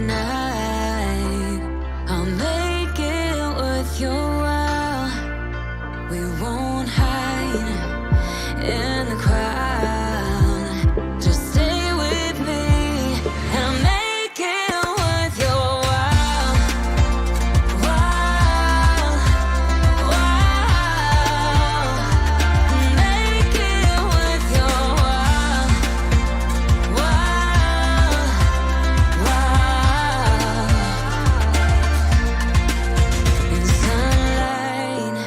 night, I'll make it worth your while. We won't hide in the crowd. Just stay with me and make it worth your while. While, make it worth your while. In sunlight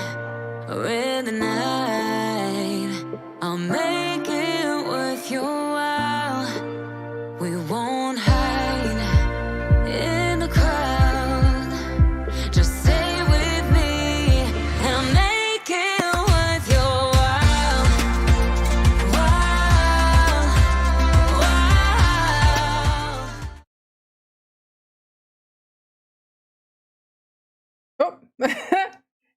or in the night, I'll make it worth your while. We won't hide in the crowd. Just stay with me and make it worth your while. Oh,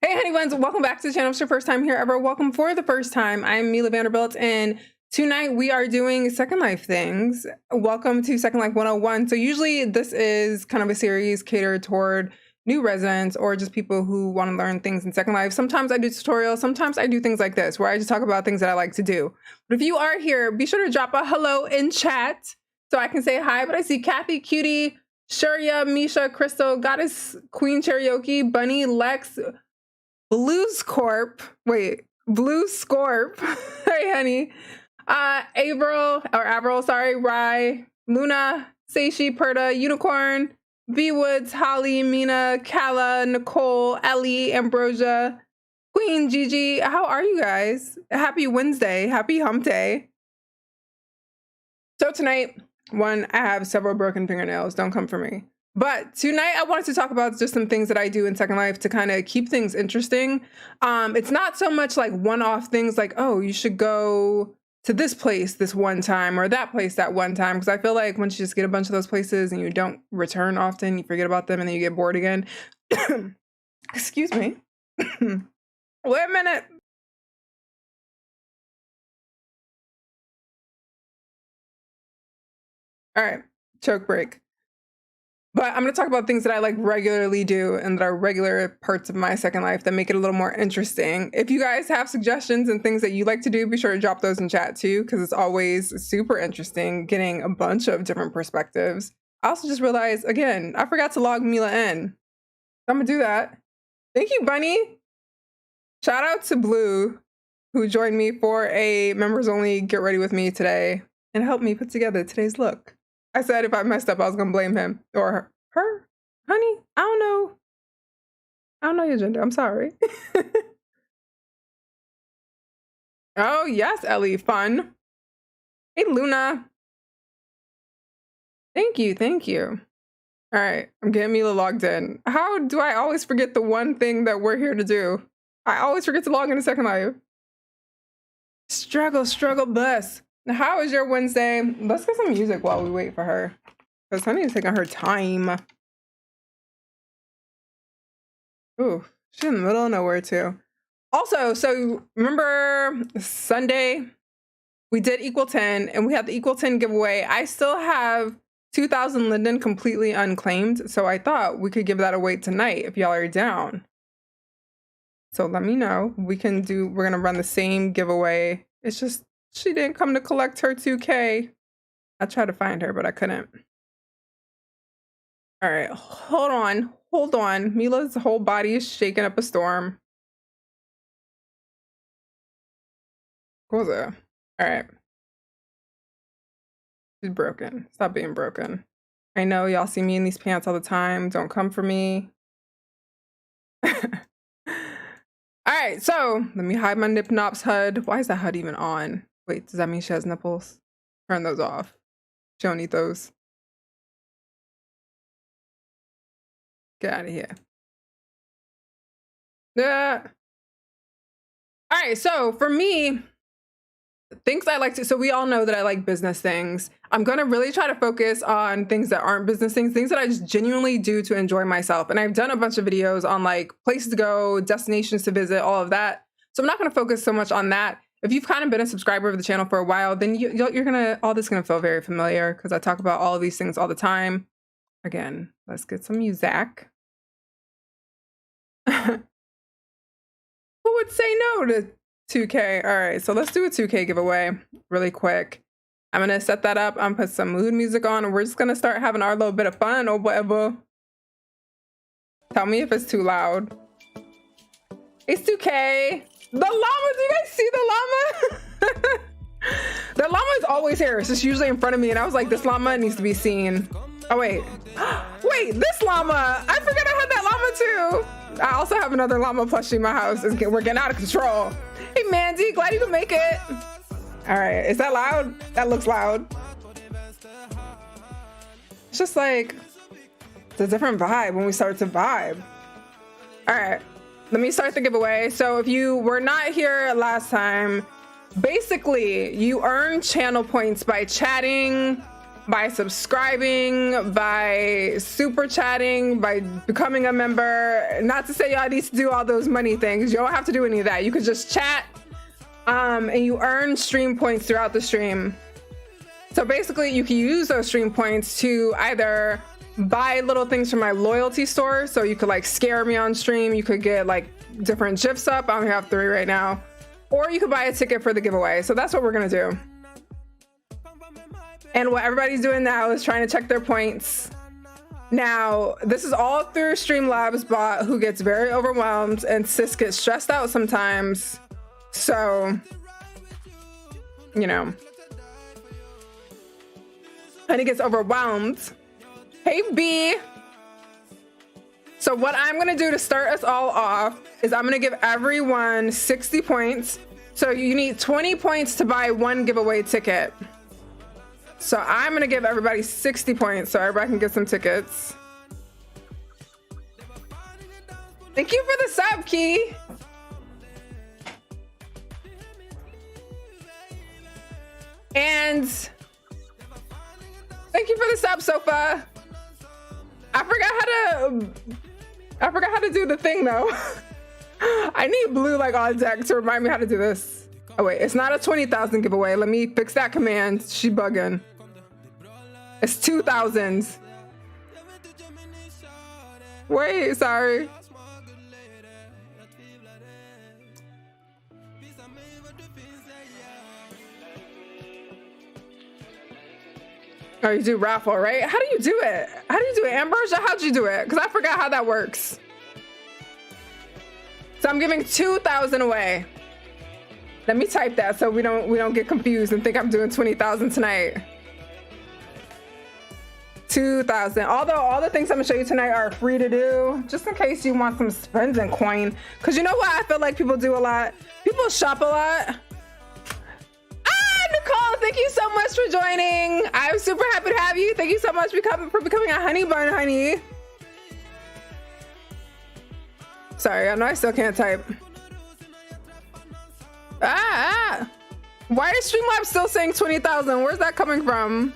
hey, honey buns, welcome back to the channel. If it's your first time here ever, welcome for the first time. I'm Meela Vanderbuilt, and tonight we are doing Second Life things. Welcome to Second Life 101. So usually this is kind of a series catered toward new residents or just people who want to learn things in Second Life. Sometimes I do tutorials, sometimes I do things like this where I just talk about things that I like to do. But if you are here, be sure to drop a hello in chat so I can say hi. But I see Kathy, Cutie, Shurya, Misha, Crystal, Goddess, Queen Cherokee, Bunny, Lex, Blue Scorp, hey honey, Avril, sorry, Rye, Luna, Seishi, Perta, Unicorn, V Woods, Holly, Mina, Kala, Nicole, Ellie, Ambrosia, Queen, Gigi. How are you guys? Happy Wednesday, happy hump day. So tonight, one, I have several broken fingernails, don't come for me. But tonight I wanted to talk about just some things that I do in Second Life to kind of keep things interesting. It's not so much like one-off things like, oh, you should go to this place this one time or that place that one time. Because I feel like once you just get a bunch of those places and you don't return often, you forget about them and then you get bored again. Excuse me. Wait a minute. All right, choke break. But I'm going to talk about things that I like regularly do and that are regular parts of my Second Life that make it a little more interesting. If you guys have suggestions and things that you like to do, be sure to drop those in chat too, because it's always super interesting getting a bunch of different perspectives. I also just realized, again, I forgot to log Meela in. I'm going to do that. Thank you, Bunny. Shout out to Blue, who joined me for a members only get ready with me today and helped me put together today's look. I said if I messed up, I was gonna blame him or her. Honey, I don't know. I don't know your gender. I'm sorry. Oh, yes, Ellie. Fun. Hey, Luna. Thank you. Thank you. All right. I'm getting Meela logged in. How do I always forget the one thing that we're here to do? I always forget to log into Second Life. Struggle, bus. Now, how is your Wednesday? Let's get some music while we wait for her. Because Honey is taking her time. Ooh, she's in the middle of nowhere too. Also, so remember Sunday, we did equal 10 and we had the equal 10 giveaway. I still have 2,000 Linden completely unclaimed. So I thought we could give that away tonight if y'all are down. So let me know. We're gonna run the same giveaway. It's just, she didn't come to collect her 2K. I tried to find her, but I couldn't. All right, hold on. Meela's whole body is shaking up a storm. What was it? All right. She's broken. Stop being broken. I know y'all see me in these pants all the time. Don't come for me. All right, so let me hide my Nip Nops HUD. Why is that HUD even on? Wait, does that mean she has nipples? Turn those off. She don't need those. Get out of here. Yeah. All right, so for me, things I like to, so we all know that I like business things. I'm gonna really try to focus on things that aren't business things that I just genuinely do to enjoy myself. And I've done a bunch of videos on like places to go, destinations to visit, all of that. So I'm not gonna focus so much on that. If you've kind of been a subscriber of the channel for a while, then all this is gonna feel very familiar because I talk about all of these things all the time. Again, let's get some music. Who would say no to 2K? All right, so let's do a 2K giveaway really quick. I'm gonna set that up. I'm gonna put some mood music on, and we're just gonna start having our little bit of fun or whatever. Tell me if it's too loud. It's 2K. The llama, do you guys see the llama? The llama is always here. It's just usually in front of me, and I was like, this llama needs to be seen. Oh, wait. Wait, this llama. I forgot I had that llama too. I also have another llama plushie in my house. We're getting out of control. Hey, Mandy, glad you could make it. All right, is that loud? That looks loud. It's just like, it's a different vibe when we start to vibe. All right, let me start the giveaway. So if you were not here last time, basically you earn channel points by chatting, by subscribing, by super chatting, by becoming a member. Not to say y'all need to do all those money things. You don't have to do any of that. You could just chat, and you earn stream points throughout the stream. So basically you can use those stream points to either buy little things from my loyalty store. So you could like scare me on stream. You could get like different GIFs up. I only have 3 right now. Or you could buy a ticket for the giveaway. So that's what we're gonna do. And what everybody's doing now is trying to check their points. Now, this is all through Streamlabs bot, who gets very overwhelmed, and sis gets stressed out sometimes. So, you know, honey gets overwhelmed. Hey, B. So what I'm gonna do to start us all off is I'm gonna give everyone 60 points. So you need 20 points to buy 1 giveaway ticket. So I'm gonna give everybody 60 points so everybody can get some tickets. Thank you for the sub, Key. And thank you for the sub, Sofa. I forgot how to do the thing though. I need blue like on deck to remind me how to do this. Oh wait, it's not a 20,000 giveaway. Let me fix that command. She bugging. It's 2,000. Wait, sorry. Oh, you do raffle, right? How do you do it? How do you do it, Ambrosia? How'd you do it? Because I forgot how that works. So I'm giving 2,000 away. Let me type that so we don't get confused and think I'm doing 20,000 tonight. 2,000. Although all the things I'm gonna show you tonight are free to do, just in case you want some spending coin. Because you know what I feel like people do a lot? People shop a lot. Nicole, thank you so much for joining. I'm super happy to have you. Thank you so much for becoming a honey bun, honey. Sorry, I know I still can't type. Why is Streamlabs still saying 20,000? Where's that coming from?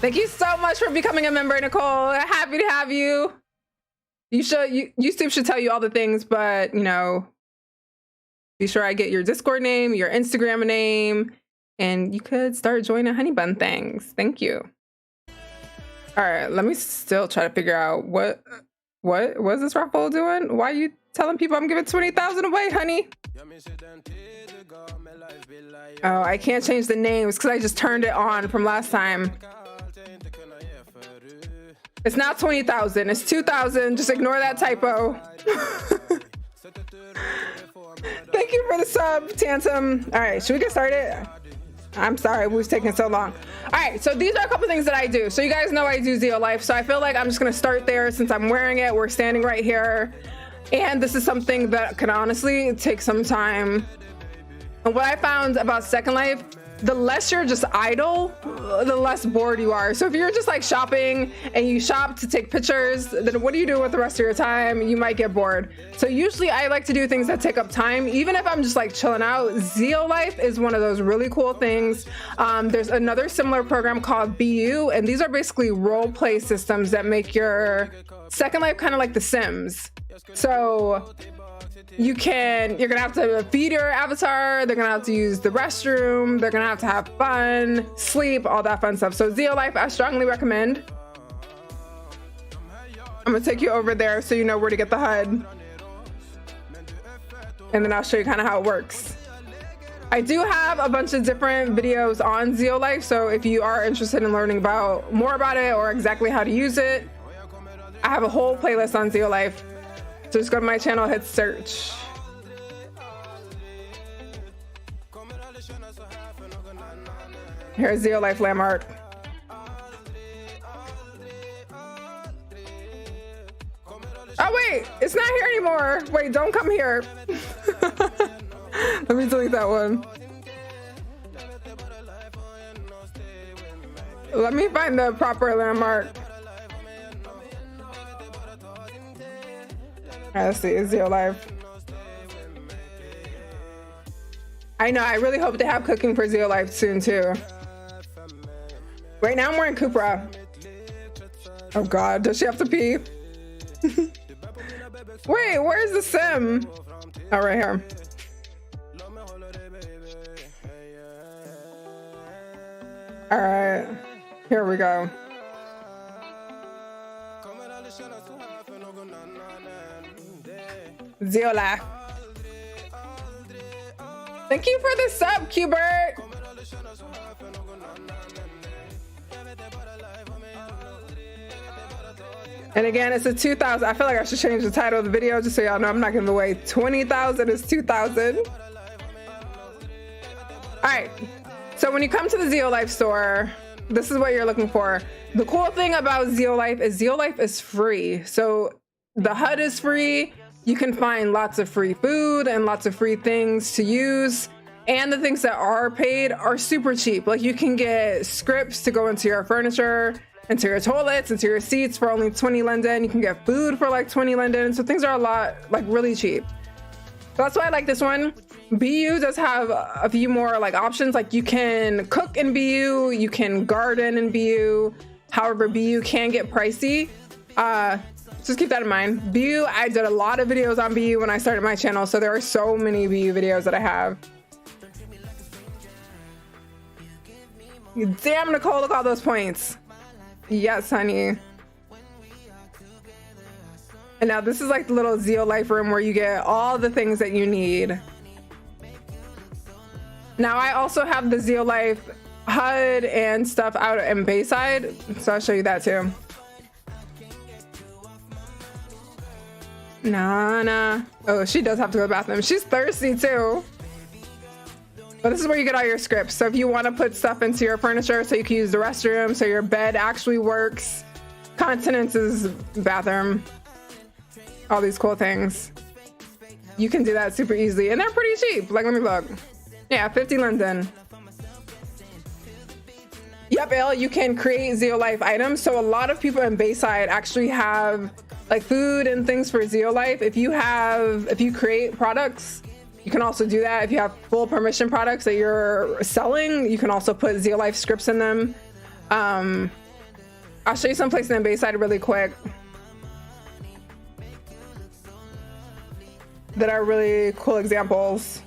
Thank you so much for becoming a member, Nicole. Happy to have you. YouTube should tell you all the things, but you know, be sure I get your Discord name, your Instagram name, and you could start joining honey bun things. Thank you. All right, let me still try to figure out what is this raffle doing? Why are you telling people I'm giving 20,000 away, honey? Oh, I can't change the names because I just turned it on from last time. It's not 20,000, it's 2,000. Just ignore that typo. Thank you for the sub, Tantum. All right, should we get started? I'm sorry, we was taking so long. All right, so these are a couple things that I do. So you guys know I do XeoLife, so I feel like I'm just gonna start there since I'm wearing it. We're standing right here. And this is something that can honestly take some time. And what I found about Second Life, the less you're just idle, the less bored you are. So if you're just like shopping and you shop to take pictures, then what do you do with the rest of your time? You might get bored. So usually I like to do things that take up time, even if I'm just like chilling out. XeoLife is one of those really cool things. There's another similar program called BU, and these are basically role play systems that make your Second Life kind of like The Sims. So you're gonna have to feed your avatar, they're gonna have to use the restroom, they're gonna have fun, sleep, all that fun stuff. So XeoLife, I strongly recommend. I'm gonna take you over there so you know where to get the HUD. And then I'll show you kind of how it works. I do have a bunch of different videos on XeoLife, so if you are interested in learning more about it or exactly how to use it, I have a whole playlist on XeoLife. So just go to my channel, hit search. Here's XeoLife landmark. Oh wait, it's not here anymore. Wait, don't come here. Let me delete that one. Let me find the proper landmark. All right, let's see, it's XeoLife. I know, I really hope to have cooking for XeoLife soon too. Right now I'm wearing Cupra. Oh God, does she have to pee? Wait, where's the sim? Oh, right here. All right, here we go. XeoLife. Thank you for the sub, Qbert. And again, it's a 2,000. I feel like I should change the title of the video just so y'all know I'm not giving away 20,000. It's 2,000. All right. So when you come to the XeoLife store, this is what you're looking for. The cool thing about XeoLife is free. So the HUD is free. You can find lots of free food and lots of free things to use. And the things that are paid are super cheap. Like you can get scripts to go into your furniture, into your toilets, into your seats for only 20 linden. You can get food for like 20 linden. So things are a lot, like really cheap. That's why I like this one. BU does have a few more like options. Like you can cook in BU, you can garden in BU. However, BU can get pricey. Just keep that in mind. BU, I did a lot of videos on BU when I started my channel. So there are so many BU videos that I have. Damn, Nicole, look at all those points. Yes, honey. And now this is like the little XeoLife room where you get all the things that you need. Now I also have the XeoLife HUD and stuff out in Bayside, so I'll show you that too. Nah. Oh, she does have to go to the bathroom. She's thirsty too. But this is where you get all your scripts. So if you want to put stuff into your furniture so you can use the restroom, so your bed actually works, continence is bathroom, all these cool things, you can do that super easily. And they're pretty cheap. Like, let me look. Yeah, 50 linden. Yep, Elle, you can create XeoLife items. So a lot of people in Bayside actually have like food and things for XeoLife. If you create products, you can also do that. If you have full permission products that you're selling, you can also put XeoLife scripts in them. I'll show you some places in Bayside really quick that are really cool examples.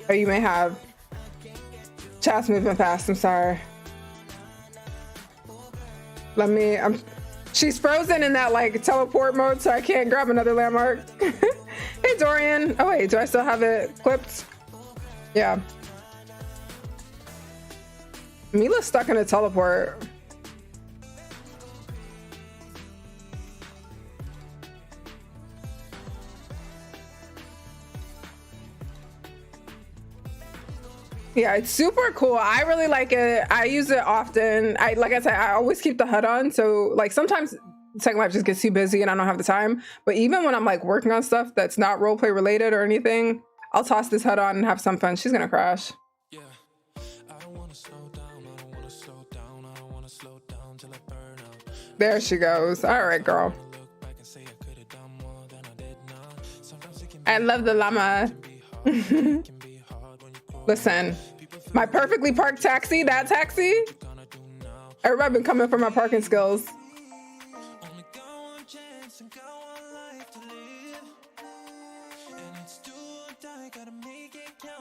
Or you may have. Chat's moving fast, I'm sorry. She's frozen in that like teleport mode, so I can't grab another landmark. Hey Dorian. Oh wait, do I still have it clipped? Yeah. Meela's stuck in a teleport. Yeah, it's super cool. I really like it. I use it often. Like I said, I always keep the HUD on. So like sometimes Second Life just gets too busy and I don't have the time. But even when I'm like working on stuff that's not roleplay related or anything, I'll toss this HUD on and have some fun. She's gonna crash. Yeah. There she goes. All right, girl. I love the llama. Listen, my perfectly parked taxi, that taxi, everybody been coming for my parking skills.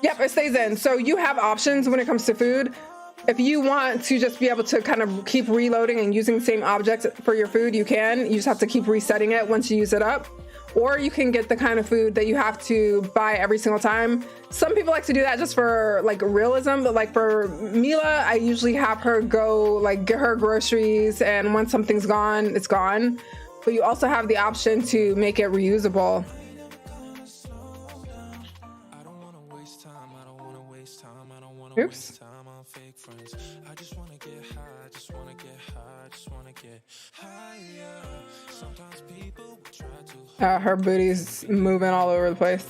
Yep, it stays in. So you have options when it comes to food. If you want to just be able to kind of keep reloading and using the same objects for your food, you can. You just have to keep resetting it once you use it up. Or you can get the kind of food that you have to buy every single time. Some people like to do that just for like realism, but like for Meela, I usually have her go like get her groceries, and once something's gone, it's gone. But you also have the option to make it reusable. Oops. Her booty's moving all over the place.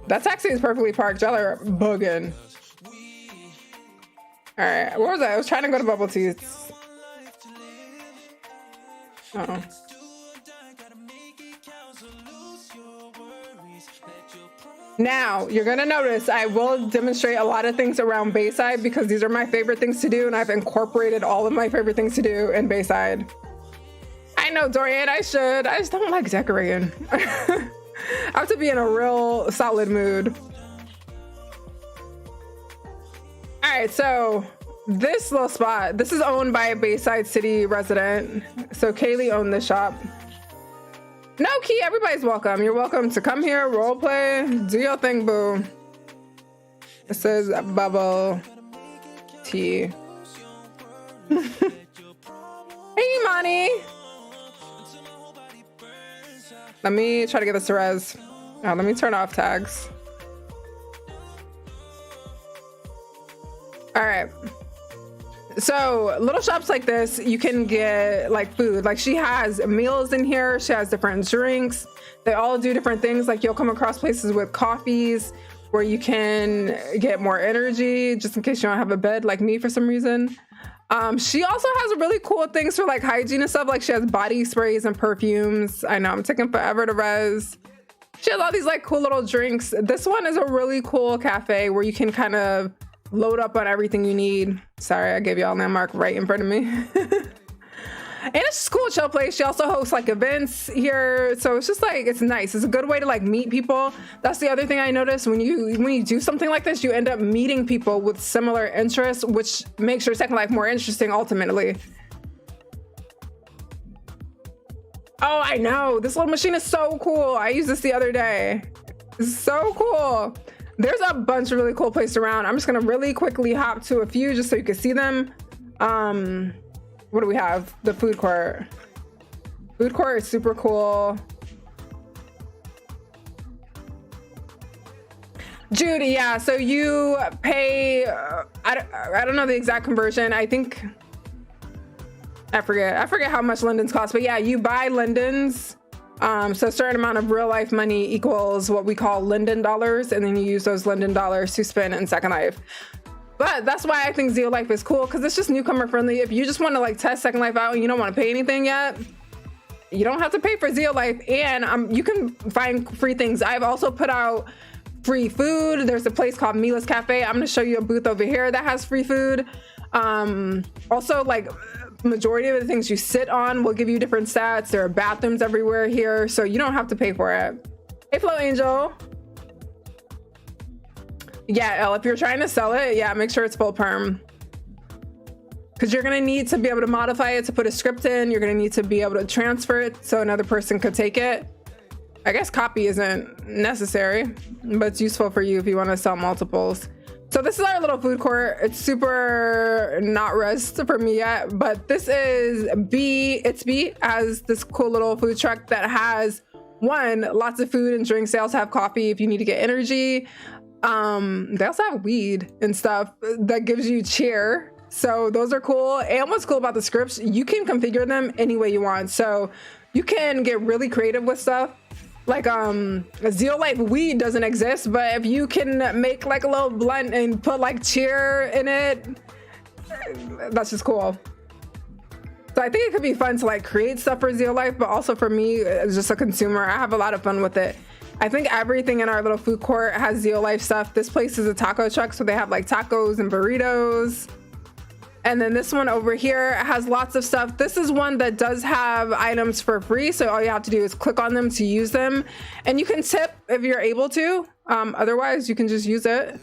That taxi is perfectly parked. Y'all are bugging. All right, what was that? I was trying to go to Bubble Teeth. Uh-oh. Now, you're gonna notice I will demonstrate a lot of things around Bayside because these are my favorite things to do, and I've incorporated all of my favorite things to do in Bayside. I know, Dorian, I should. I just don't like decorating. I have to be in a real solid mood. All right, so this little spot, this is owned by a Bayside City resident. So Kaylee owned this shop. No, Key, everybody's welcome. You're welcome to come here, role play, do your thing, boo. It says bubble tea. Hey, Imani. Let me try to get this to res. Oh, let me turn off tags. All right. So little shops like this, you can get like food. Like she has meals in here. She has different drinks. They all do different things. Like you'll come across places with coffees where you can get more energy just in case you don't have a bed like me for some reason. She also has really cool things for like hygiene and stuff. Like she has body sprays and perfumes. I know I'm taking forever to res. She has all these like cool little drinks. This one is a really cool cafe where you can kind of load up on everything you need. Sorry, I gave y'all a landmark right in front of me. And it's just a cool chill place. She also hosts like events here. So it's just like, it's nice. It's a good way to like meet people. That's the other thing I noticed. When you do something like this, you end up meeting people with similar interests, which makes your second life more interesting ultimately. Oh, I know. This little machine is so cool. I used this the other day. It's so cool. There's a bunch of really cool places around. I'm just gonna really quickly hop to a few just so you can see them. What do we have? The food court. Food court is super cool. Judy, yeah, so you pay, I don't know the exact conversion. I think, I forget how much Lindens cost, but yeah, you buy Lindens. So a certain amount of real life money equals what we call Linden dollars, and then you use those Linden dollars to spend in Second Life. But that's why I think XeoLife is cool, because it's just newcomer friendly. If you just want to like test Second Life out and you don't want to pay anything yet, you don't have to pay for XeoLife, and you can find free things. I've also put out free food. There's a place called Meela's Cafe. I'm going to show you a booth over here that has free food. Also, like, majority of the things you sit on will give you different stats. There are bathrooms everywhere here, so you don't have to pay for it. Hey, Flo Angel. Yeah, Elle, if you're trying to sell it, yeah, make sure it's full perm. Because you're going to need to be able to modify it to put a script in. You're going to need to be able to transfer it so another person could take it. I guess copy isn't necessary, but it's useful for you if you want to sell multiples. So this is our little food court. It's super not rest for me yet, but this is B. It's B has this cool little food truck that has lots of food and drinks. They also have coffee if you need to get energy. They also have weed and stuff that gives you cheer. So those are cool. And what's cool about the scripts, you can configure them any way you want. So you can get really creative with stuff. Like XeoLife weed doesn't exist, but if you can make like a little blunt and put like cheer in it, that's just cool. So I think it could be fun to like create stuff for XeoLife, but also for me as just a consumer, I have a lot of fun with it. I think everything in our little food court has XeoLife stuff. This place is a taco truck, so they have like tacos and burritos. And then this one over here has lots of stuff. This is one that does have items for free, so all you have to do is click on them to use them, and you can tip if you're able to. Otherwise you can just use it.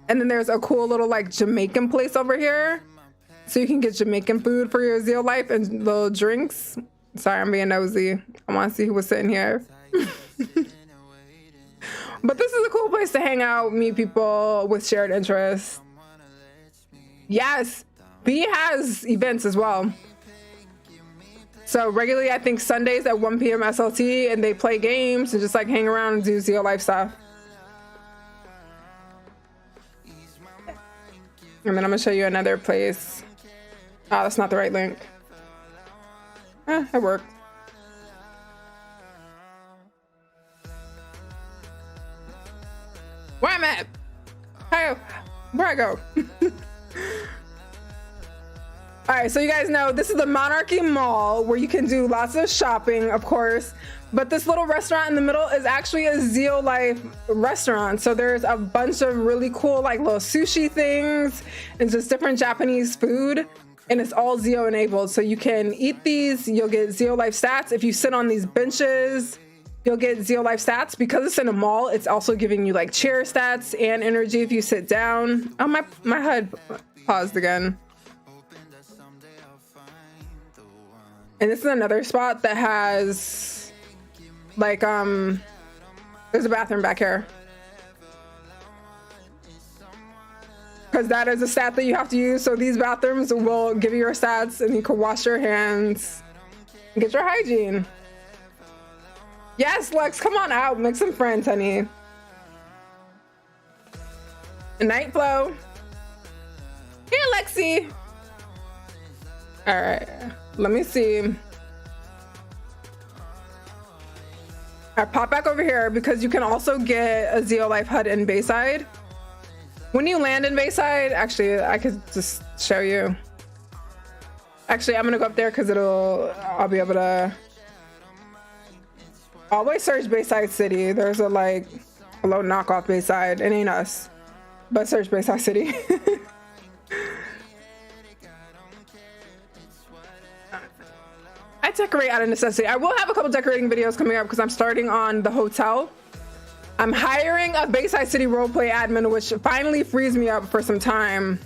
And then there's a cool little like Jamaican place over here, so you can get Jamaican food for your XeoLife and little drinks. Sorry, I'm being nosy. I want to see who was sitting here. But this is a cool place to hang out, meet people with shared interests. Yes, B has events as well. So regularly, I think Sundays at 1 p.m. SLT, and they play games and just like hang around and do XeoLife stuff. And then I'm gonna show you another place. Oh, that's not the right link. It worked. Where I'm at? Hi, where I go? All right, so you guys know this is the Monarchy Mall where you can do lots of shopping, of course. But this little restaurant in the middle is actually a XeoLife restaurant. So there's a bunch of really cool like little sushi things and just different Japanese food. And it's all Xeo enabled. So you can eat these, you'll get XeoLife stats. If you sit on these benches, you'll get XeoLife stats. Because it's in a mall, it's also giving you like chair stats and energy if you sit down. Oh, my HUD paused again. And this is another spot that has like, there's a bathroom back here. Because that is a stat that you have to use. So these bathrooms will give you your stats and you can wash your hands and get your hygiene. Yes, Lex, come on out. Make some friends, honey. Night Flow. Here, Lexi. All right, let me see. All right, pop back over here because you can also get a XeoLife HUD in Bayside. When you land in Bayside, actually, I could just show you. Actually, I'm gonna go up there because I'll be able to. Always search Bayside City. There's a like, hello, knockoff Bayside. It ain't us, but search Bayside City. I decorate out of necessity. I will have a couple decorating videos coming up because I'm starting on the hotel. I'm hiring a Bayside City roleplay admin, which finally frees me up for some time.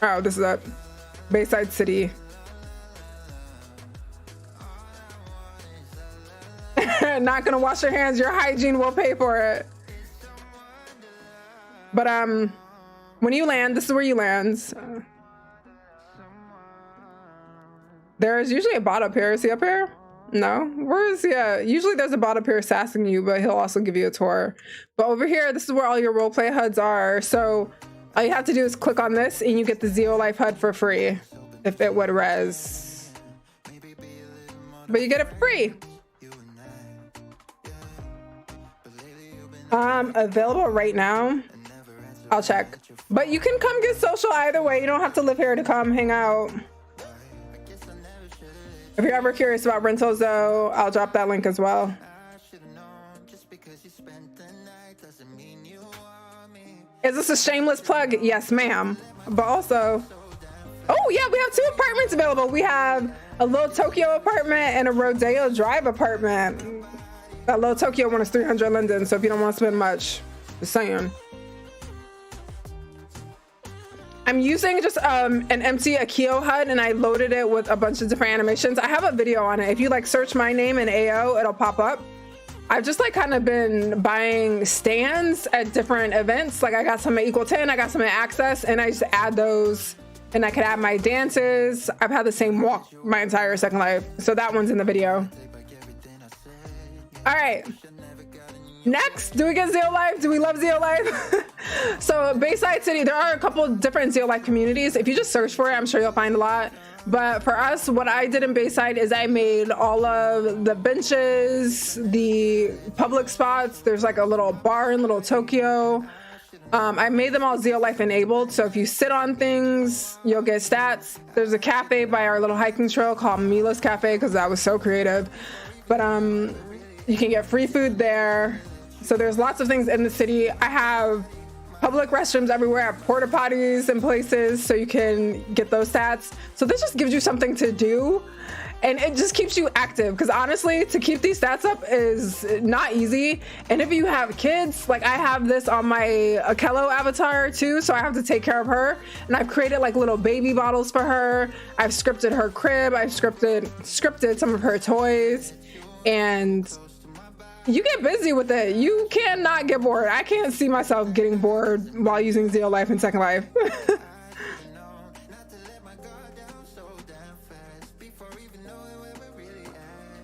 Oh, this is up. Bayside City. Not gonna wash your hands. Your hygiene will pay for it. But when you land, this is where you land. There's usually a bot up here. Is he up here? No, where is he at? Usually there's a bot up here sassing you, but he'll also give you a tour. But over here, this is where all your roleplay HUDs are. So all you have to do is click on this and you get the XeoLife HUD for free if it would res. But you get it for free. Available right now. I'll check. But you can come get social either way. You don't have to live here to come hang out. If you're ever curious about rentals though, I'll drop that link as well. Is this a shameless plug? Yes, ma'am. But also, oh yeah, we have 2 apartments available. We have a little Tokyo apartment and a Rodeo Drive apartment. That little Tokyo one is 300 Linden, so if you don't want to spend much, just saying. I'm using just an empty Akio HUD and I loaded it with a bunch of different animations. I have a video on it. If you like search my name in AO, it'll pop up. I've just like kind of been buying stands at different events. Like I got some at Equal 10, I got some at Access, and I just add those and I could add my dances. I've had the same walk my entire Second Life. So that one's in the video. All right. Next, do we get XeoLife? Do we love XeoLife? So Bayside City, there are a couple different XeoLife communities. If you just search for it, I'm sure you'll find a lot. But for us, what I did in Bayside is I made all of the benches, the public spots. There's like a little bar in Little Tokyo. I made them all XeoLife enabled. So if you sit on things, you'll get stats. There's a cafe by our little hiking trail called Meela's Cafe because that was so creative. But you can get free food there. So there's lots of things in the city. I have public restrooms everywhere, porta potties and places, so you can get those stats. So this just gives you something to do, and it just keeps you active, because honestly, to keep these stats up is not easy. And if you have kids, like I have this on my Akello avatar too, so I have to take care of her, and I've created like little baby bottles for her. I've scripted her crib, I've scripted some of her toys, and you get busy with it. You cannot get bored. I can't see myself getting bored while using XeoLife and Second Life.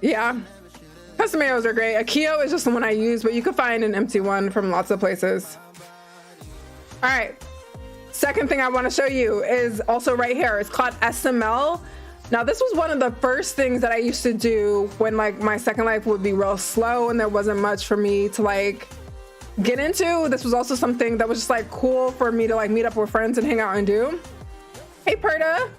Yeah, custom AOs are great. A Keo is just the one I use, but you can find an empty one from lots of places. All right, second thing I want to show you is also right here. It's called SML. Now this was one of the first things that I used to do when like my Second Life would be real slow and there wasn't much for me to like get into. This was also something that was just like cool for me to like meet up with friends and hang out and do. Hey Perta.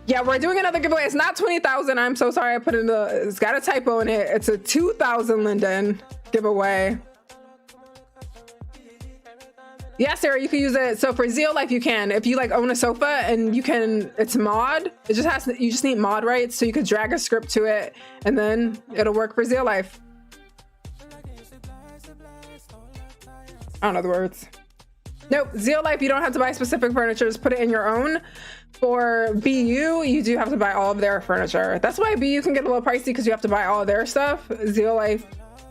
Yeah, we're doing another giveaway. It's not 20,000. I'm so sorry. I put in it's got a typo in it. It's a 2,000 Linden giveaway. Yeah, Sarah, you can use it. So for XeoLife, you can. If you like own a sofa and you can, it's mod. It just has to, you just need mod rights. So you could drag a script to it and then it'll work for XeoLife. I don't know the words. Nope, XeoLife, you don't have to buy specific furniture. Just put it in your own. For BU, you do have to buy all of their furniture. That's why BU can get a little pricey, because you have to buy all of their stuff. XeoLife,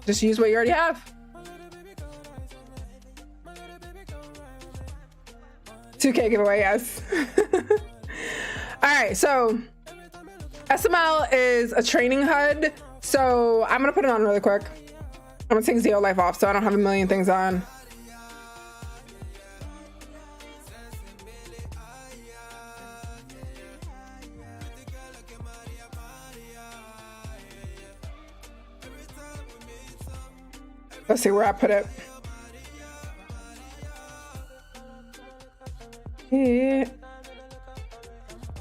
just use what you already have. 2K giveaway, yes. All right, so SML is a training HUD. So I'm gonna put it on really quick. I'm gonna take XeoLife off so I don't have a million things on. Let's see where I put it. Yeah.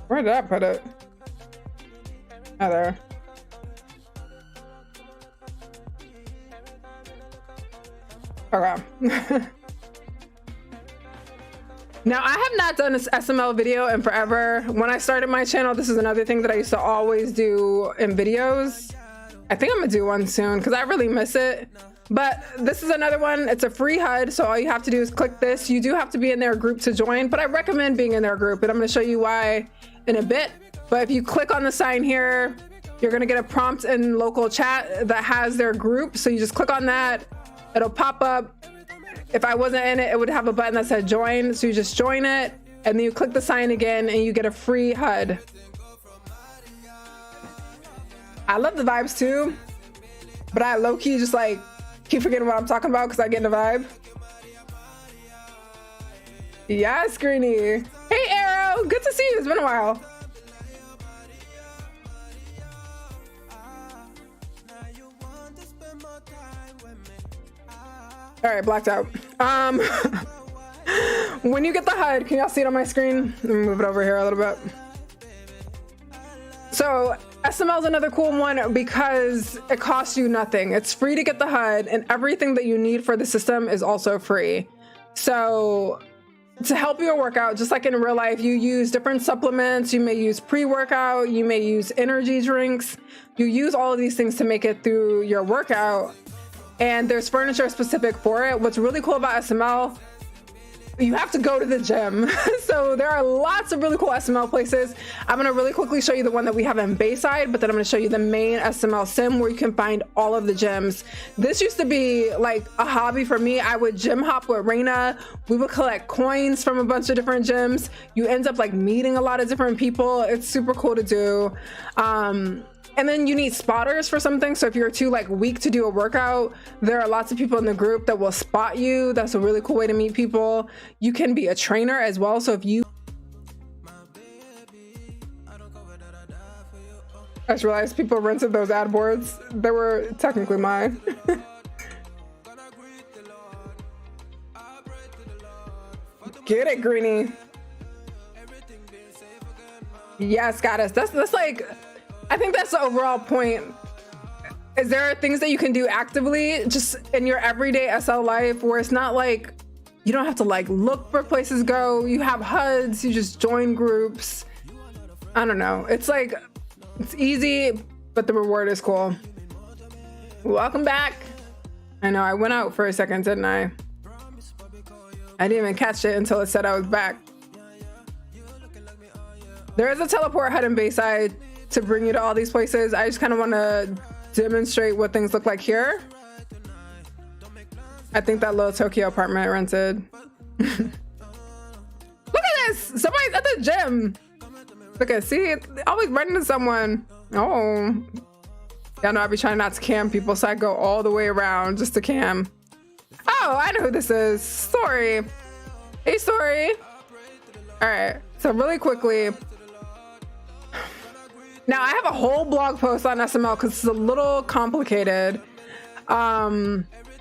Where did I put it? Oh, there. Okay. Now, I have not done this SML video in forever. When I started my channel, this is another thing that I used to always do in videos. I think I'm gonna do one soon because I really miss it. But this is another one. It's a free HUD, so all you have to do is click this. You do have to be in their group to join, but I recommend being in their group, and I'm gonna show you why in a bit. But if you click on the sign here, you're gonna get a prompt in local chat that has their group. So you just click on that, it'll pop up. If I wasn't in it, it would have a button that said join. So you just join it, and then you click the sign again, and you get a free HUD. I love the vibes too, but I low-key just like keep forgetting what I'm talking about because I get in the vibe. Yes, Greenie. Hey, Arrow. Good to see you. It's been a while. All right, blacked out. When you get the HUD, can y'all see it on my screen? Let me move it over here a little bit. So SML is another cool one because it costs you nothing. It's free to get the HUD, and everything that you need for the system is also free. So to help your workout, just like in real life, you use different supplements. You may use pre-workout, you may use energy drinks. You use all of these things to make it through your workout, and there's furniture specific for it. What's really cool about SML, you have to go to the gym. So there are lots of really cool SML places. I'm gonna really quickly show you the one that we have in Bayside, but then I'm gonna show you the main SML sim where you can find all of the gyms. This used to be like a hobby for me. I would gym hop with Raina. We would collect coins from a bunch of different gyms. You end up like meeting a lot of different people. It's super cool to do. And then you need spotters for something. So if you're too like weak to do a workout, there are lots of people in the group that will spot you. That's a really cool way to meet people. You can be a trainer as well. So if you, I just realized people rented those ad boards. They were technically mine. Get it, Greenie. Yes, goddess. That's like, I think that's the overall point. Is there are things that you can do actively just in your everyday SL life where it's not like You don't have to like look for places to go. You have HUDs, you just join groups. I don't know. It's like, it's easy, but the reward is cool. Welcome back. I know I went out for a second, didn't I? I didn't even catch it until it said I was back. There is a teleport HUD in Bayside to bring you to all these places. I just kind of want to demonstrate what things look like here. I think that little Tokyo apartment rented. Look at this! Somebody's at the gym. Look at, see, always running to someone. Oh. Y'all know I be trying not to cam people, so I go all the way around just to cam. Oh, I know who this is. Story. Hey, Story. All right, so really quickly. Now, I have a whole blog post on SML because it's a little complicated.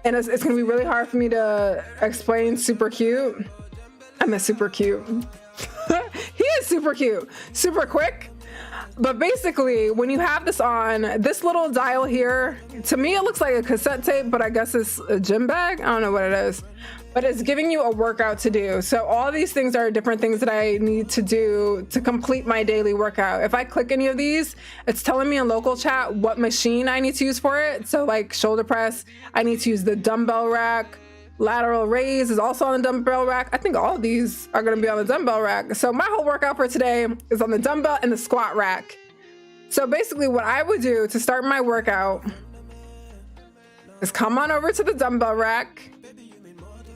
And it's gonna be really hard for me to explain super cute. I miss super cute. He is super cute, super quick. But basically, when you have this on, this little dial here, to me it looks like a cassette tape, but I guess it's a gym bag. I don't know what it is, but it's giving you a workout to do. So all these things are different things that I need to do to complete my daily workout. If I click any of these, it's telling me in local chat what machine I need to use for it. So like shoulder press, I need to use the dumbbell rack. Lateral raise is also on the dumbbell rack. I think all of these are gonna be on the dumbbell rack. So my whole workout for today is on the dumbbell and the squat rack. So basically what I would do to start my workout is come on over to the dumbbell rack,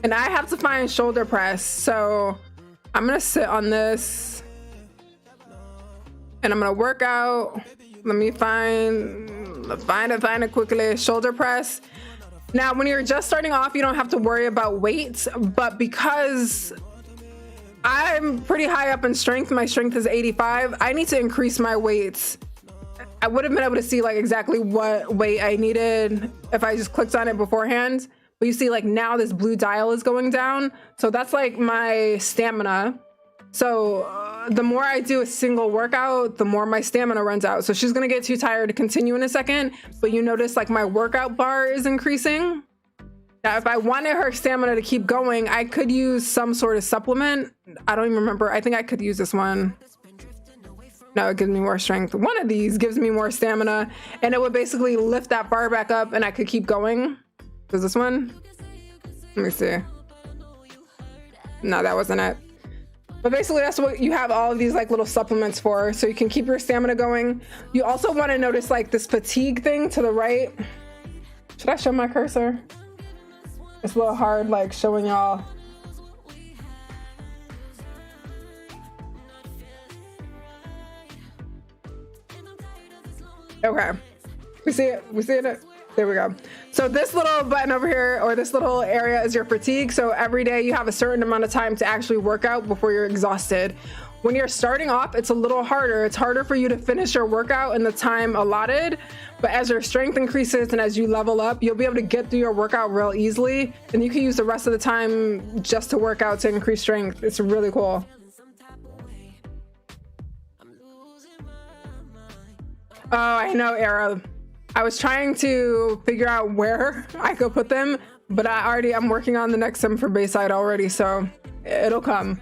and I have to find shoulder press. So I'm gonna sit on this and I'm gonna work out. Let me find it quickly. Shoulder press. Now, when you're just starting off, you don't have to worry about weights, but because I'm pretty high up in strength, my strength is 85, I need to increase my weights. I would have been able to see like exactly what weight I needed if I just clicked on it beforehand. But you see like now this blue dial is going down. So that's like my stamina. So the more I do a single workout, the more my stamina runs out. So she's gonna get too tired to continue in a second, but you notice like my workout bar is increasing. Now, if I wanted her stamina to keep going, I could use some sort of supplement. I don't even remember. I think I could use this one. No, it gives me more strength. One of these gives me more stamina, and it would basically lift that bar back up and I could keep going. Does this one? Let me see. No, that wasn't it. But basically that's what you have all of these like little supplements for, so you can keep your stamina going. You also want to notice like this fatigue thing to the right. Should I show my cursor? It's a little hard like showing y'all. Okay, we see it, we see it. There we go. So this little button over here, or this little area, is your fatigue. So every day you have a certain amount of time to actually work out before you're exhausted. When you're starting off, it's a little harder. It's harder for you to finish your workout in the time allotted. But as your strength increases and as you level up, you'll be able to get through your workout real easily. And you can use the rest of the time just to work out to increase strength. It's really cool. Oh, I know, Era. I was trying to figure out where I could put them, but I'm working on the next sim for Bayside already, so it'll come.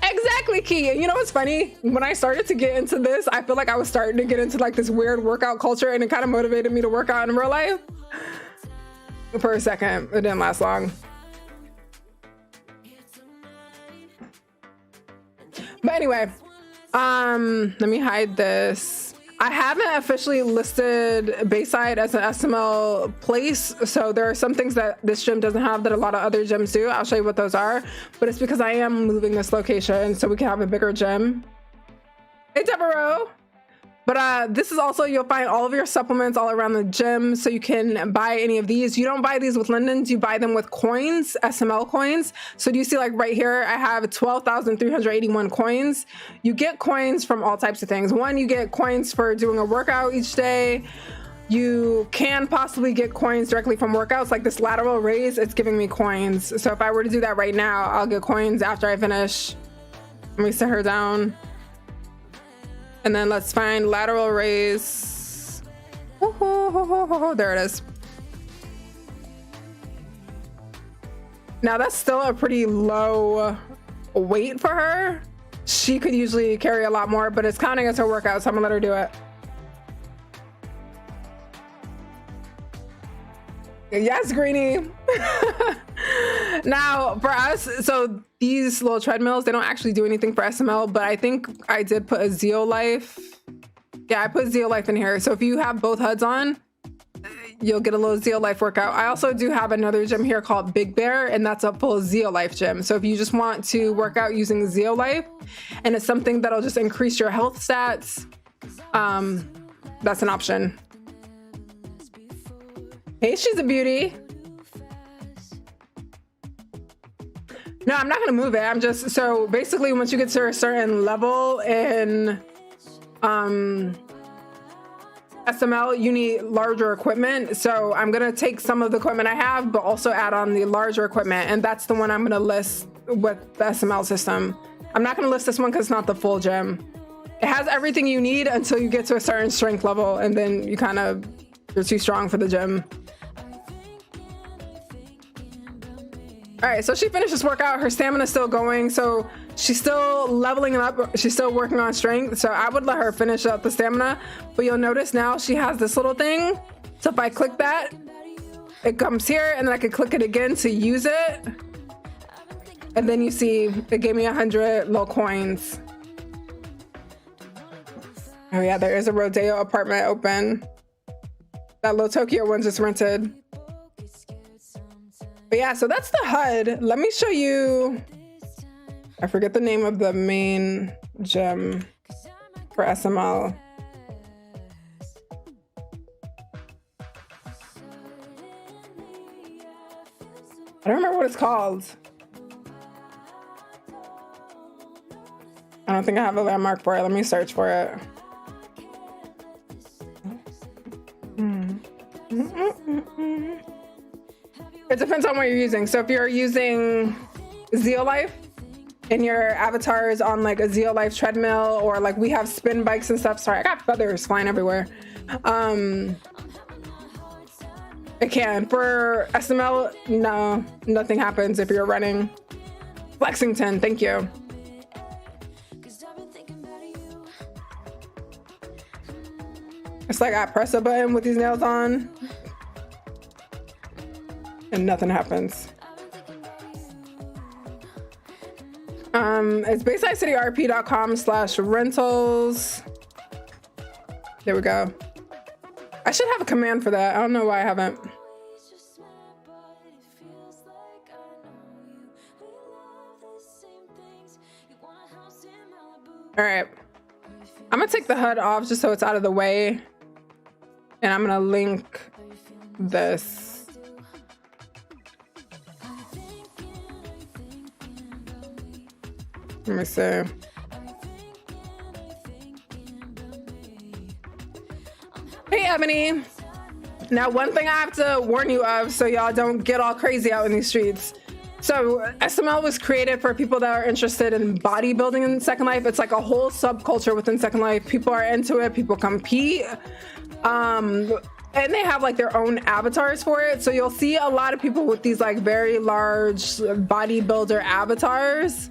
Exactly, Key. You know what's funny? When I started to get into this, I feel like I was starting to get into like this weird workout culture, and it kind of motivated me to work out in real life. For a second, it didn't last long. But anyway, let me hide this. I haven't officially listed Bayside as an SML place, so there are some things that this gym doesn't have that a lot of other gyms do. I'll show you what those are, but it's because I am moving this location so we can have a bigger gym. Hey, Deborah. But this is also, you'll find all of your supplements all around the gym, so you can buy any of these. You don't buy these with lindens, you buy them with coins, SML coins. So do you see like right here, I have 12,381 coins. You get coins from all types of things. One, you get coins for doing a workout each day. You can possibly get coins directly from workouts, like this lateral raise, it's giving me coins. So if I were to do that right now, I'll get coins after I finish. Let me sit her down. And then let's find lateral raise. There it is. Now that's still a pretty low weight for her. She could usually carry a lot more, but it's counting as her workout, so I'm gonna let her do it. Yes, Greenie. Now for us, so these little treadmills, they don't actually do anything for SML, but I think I did put a XeoLife. Yeah, I put XeoLife in here. So if you have both HUDs on, you'll get a little XeoLife workout. I also do have another gym here called Big Bear, and that's a full XeoLife gym. So if you just want to work out using XeoLife, and it's something that'll just increase your health stats, that's an option. Hey, she's a beauty. No, I'm not gonna move it. I'm just, so basically once you get to a certain level in SML, you need larger equipment. So I'm gonna take some of the equipment I have, but also add on the larger equipment. And that's the one I'm gonna list with the SML system. I'm not gonna list this one because it's not the full gym. It has everything you need until you get to a certain strength level, and then you kind of, you're too strong for the gym. All right, so she finished this workout. Her stamina's still going, so she's still leveling it up. She's still working on strength, so I would let her finish up the stamina. But you'll notice now she has this little thing. So if I click that, it comes here, and then I could click it again to use it. And then you see it gave me 100 little coins. Oh yeah, there is a Rodeo apartment open. That little Tokyo one just rented. But yeah, so that's the HUD. Let me show you. I forget the name of the main gym for SML. I don't remember what it's called. I don't think I have a landmark for it. Let me search for it. It depends on what you're using. So if you're using XeoLife and your avatar is on like a XeoLife treadmill, or like we have spin bikes and stuff. Sorry, I got feathers flying everywhere. It can. For SML, no, nothing happens if you're running. Lexington, thank you. It's like I press a button with these nails on and nothing happens. It's BaysideCityRP.com/rentals. There we go. I should have a command for that. I don't know why I haven't. All right. I'm gonna take the HUD off just so it's out of the way. And I'm gonna link this. Let me see. Hey, Ebony. Now, one thing I have to warn you of so y'all don't get all crazy out in these streets. So SML was created for people that are interested in bodybuilding in Second Life. It's like a whole subculture within Second Life. People are into it. People compete. And they have like their own avatars for it. So you'll see a lot of people with these like very large bodybuilder avatars.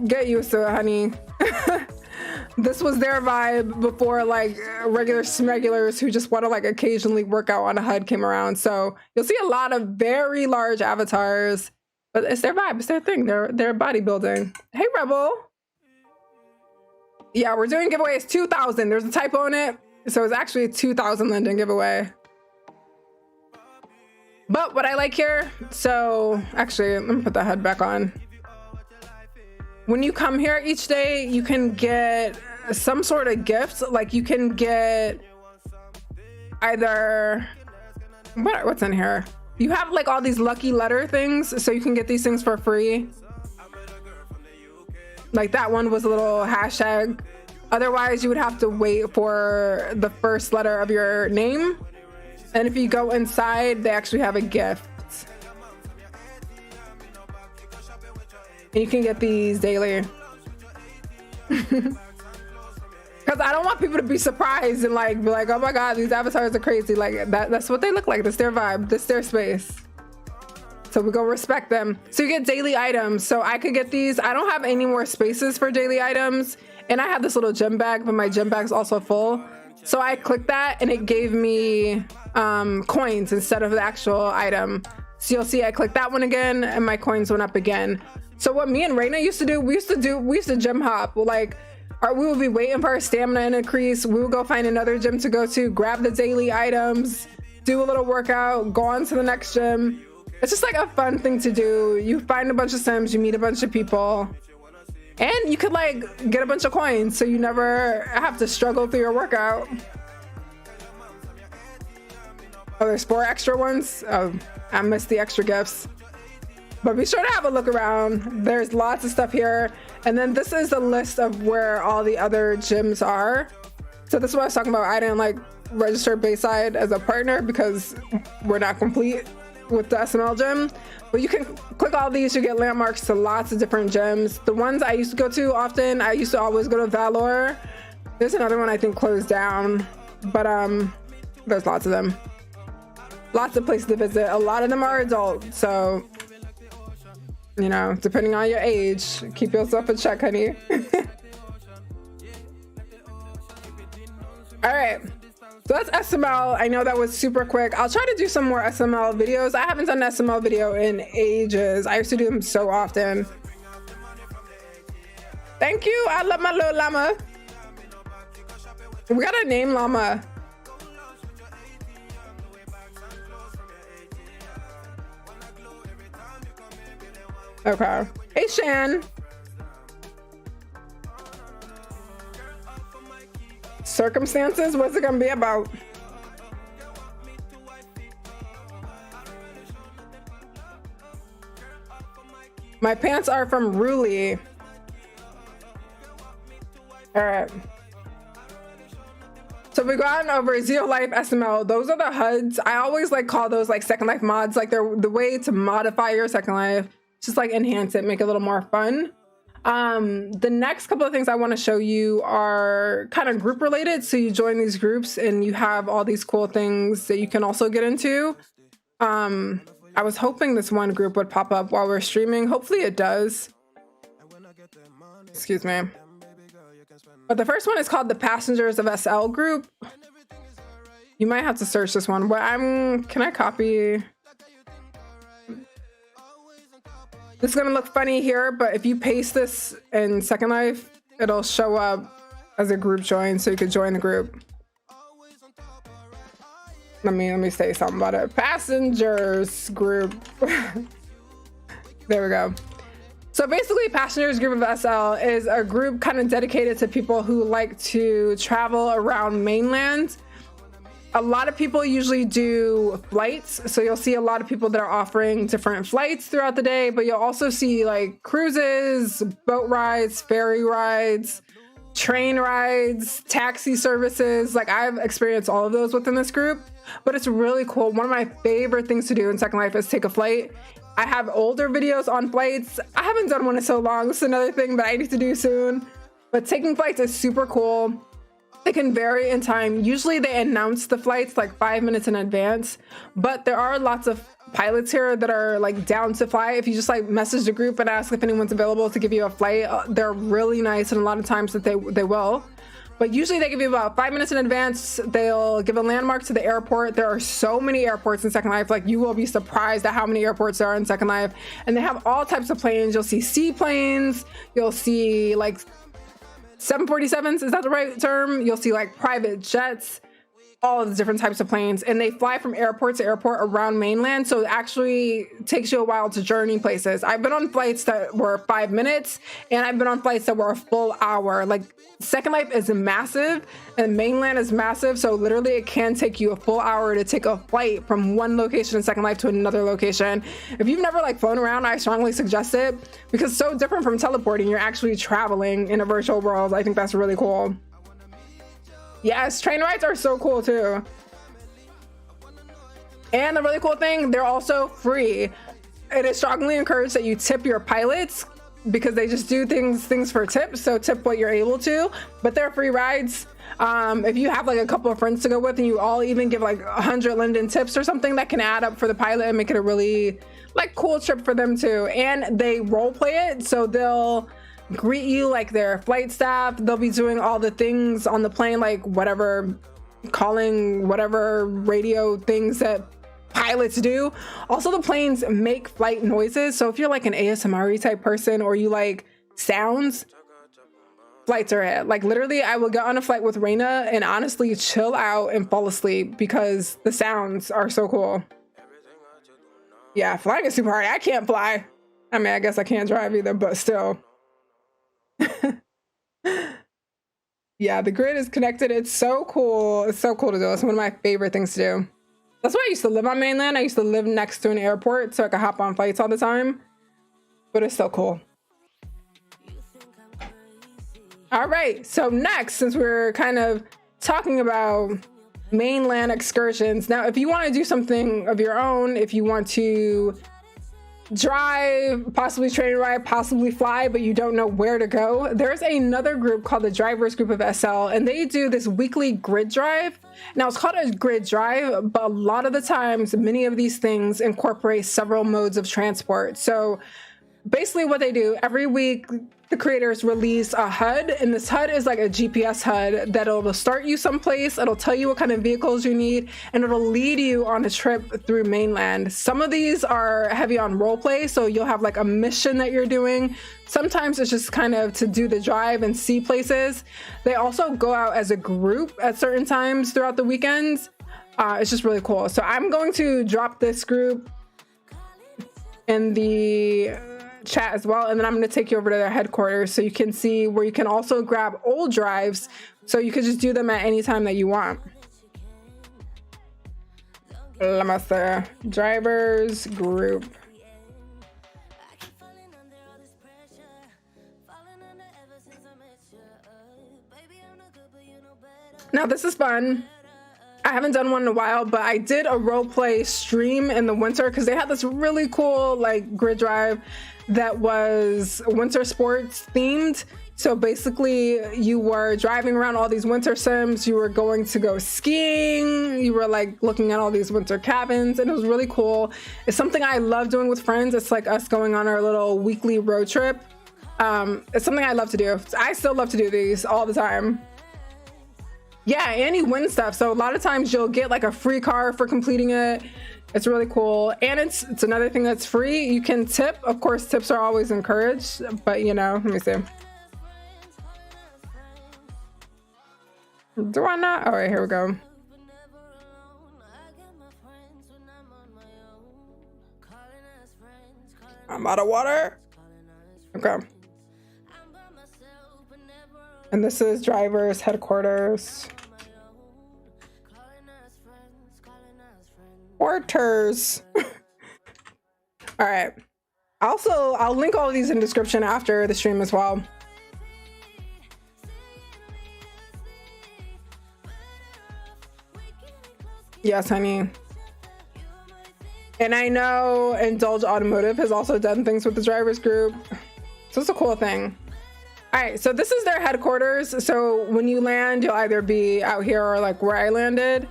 Get used to it, honey. This was their vibe before like regular smegulars who just want to like occasionally work out on a HUD came around. So you'll see a lot of very large avatars, but it's their vibe. It's their thing. They're bodybuilding. Hey, Rebel. Yeah, we're doing giveaways 2,000. There's a typo in it. So it's actually a 2,000 Linden giveaway. But what I like here, so actually, let me put the HUD back on. When you come here each day, you can get some sort of gift. Like you can get either, what's in here? You have like all these lucky letter things. So you can get these things for free. Like that one was a little hashtag. Otherwise you would have to wait for the first letter of your name. And if you go inside, they actually have a gift. And you can get these daily. Because I don't want people to be surprised and like be like, oh my God, these avatars are crazy. Like that's what they look like. That's their vibe. That's their space. So we go respect them. So you get daily items. So I could get these. I don't have any more spaces for daily items. And I have this little gym bag, but my gym bag's also full. So I clicked that and it gave me coins instead of the actual item. So you'll see I clicked that one again and my coins went up again. So what me and Raina used to do, we used to gym hop. Like, we would be waiting for our stamina to increase. We would go find another gym to go to, grab the daily items, do a little workout, go on to the next gym. It's just like a fun thing to do. You find a bunch of sims, you meet a bunch of people, and you could like get a bunch of coins so you never have to struggle through your workout. Oh, there's 4 extra ones. Oh, I missed the extra gifts. But be sure to have a look around. There's lots of stuff here. And then this is the list of where all the other gyms are. So this is what I was talking about. I didn't like register Bayside as a partner because we're not complete with the SML gym. But you can click all these, you get landmarks to lots of different gyms. The ones I used to go to often, I used to always go to Valor. There's another one I think closed down, but there's lots of them. Lots of places to visit. A lot of them are adult, so you know, depending on your age, keep yourself in check, honey. All right, so that's SML. I know that was super quick. I'll try to do some more SML videos. I haven't done an SML video in ages. I used to do them so often. Thank you. I love my little llama. We got a name llama. Okay. Hey, Shan. Circumstances? What's it gonna be about? My pants are from Ruli. All right. So we've gone over XeoLife, SML. Those are the HUDs. I always like call those like Second Life mods. Like they're the way to modify your Second Life. Just like enhance it, make it a little more fun. The next couple of things I want to show you are kind of group related. So you join these groups and you have all these cool things that you can also get into. I was hoping this one group would pop up while we're streaming. Hopefully it does. Excuse me. But the first one is called the Passengers of SL group. You might have to search this one. But can I copy? This is gonna look funny here, but if you paste this in Second Life, it'll show up as a group join, so you could join the group. Let me say something about it. Passengers group. There we go. So basically, Passengers group of SL is a group kind of dedicated to people who like to travel around mainland. A lot of people usually do flights, so you'll see a lot of people that are offering different flights throughout the day, but you'll also see like cruises, boat rides, ferry rides, train rides, taxi services. Like I've experienced all of those within this group, but it's really cool. One of my favorite things to do in Second Life is take a flight. I have older videos on flights. I haven't done one in so long. This is another thing that I need to do soon, but taking flights is super cool. They can vary in time. Usually they announce the flights like 5 minutes in advance, but there are lots of pilots here that are like down to fly. If you just like message the group and ask if anyone's available to give you a flight, they're really nice, and a lot of times that they will. But usually they give you about 5 minutes in advance. They'll give a landmark to the airport. There are so many airports in Second Life. Like you will be surprised at how many airports there are in Second Life. And they have all types of planes. You'll see seaplanes. You'll see like 747s, is that the right term? You'll see like private jets, all of the different types of planes, and they fly from airport to airport around mainland. So it actually takes you a while to journey places. I've been on flights that were 5 minutes, and I've been on flights that were a full hour. Like Second Life is massive and mainland is massive. So literally it can take you a full hour to take a flight from one location in Second Life to another location. If you've never like flown around, I strongly suggest it because it's so different from teleporting. You're actually traveling in a virtual world. I think that's really cool. Yes, train rides are so cool too. And the really cool thing, they're also free. It is strongly encouraged that you tip your pilots because they just do things for tips. So tip what you're able to, but they're free rides. If you have like a couple of friends to go with and you all even give like 100 Linden tips or something, that can add up for the pilot and make it a really like cool trip for them too. And they role play it, so they'll greet you like their flight staff. They'll be doing all the things on the plane, like whatever, calling whatever radio things that pilots do. Also, the planes make flight noises, so if you're like an ASMR type person or you like sounds, flights are it. Like literally, I will get on a flight with Raina and honestly chill out and fall asleep because the sounds are so cool. Yeah, flying is super hard. I can't fly. I mean, I guess I can't drive either, but still. Yeah, the grid is connected. It's so cool. It's so cool to do. It's one of my favorite things to do. That's why I used to live on mainland. I used to live next to an airport so I could hop on flights all the time. But it's so cool. All right, so next, since we're kind of talking about mainland excursions, now if you want to do something of your own, if you want to drive, possibly train ride, possibly fly, but you don't know where to go, there's another group called the Drivers Group of SL, and they do this weekly grid drive. Now it's called a grid drive, but a lot of the times, many of these things incorporate several modes of transport. So basically what they do every week, the creators release a HUD, and this HUD is like a GPS HUD that'll start you someplace. It'll tell you what kind of vehicles you need, and it'll lead you on a trip through mainland. Some of these are heavy on role play, so you'll have like a mission that you're doing. Sometimes it's just kind of to do the drive and see places. They also go out as a group at certain times throughout the weekends. It's just really cool. So I'm going to drop this group in the chat as well, and then I'm going to take you over to their headquarters so you can see where you can also grab old drives, so you could just do them at any time that you want. Lamasa Drivers Group. Now this is fun. I haven't done one in a while, but I did a role play stream in the winter because they had this really cool like grid drive that was winter sports themed. So basically you were driving around all these winter sims, you were going to go skiing, you were like looking at all these winter cabins, and it was really cool. It's something I love doing with friends. It's like us going on our little weekly road trip. It's something I love to do. I still love to do these all the time. Yeah, and you win stuff. So a lot of times you'll get like a free car for completing it. It's really cool. And it's another thing that's free. You can tip. Of course, tips are always encouraged, but you know, let me see. Do I not? All right, here we go. I'm out of water. Okay. And this is Drivers Headquarters. Porters. All right. Also, I'll link all of these in description after the stream as well. Yes, honey. And I know Indulge Automotive has also done things with the Drivers Group. So it's a cool thing. All right, so this is their headquarters. So when you land, you'll either be out here or like where I landed.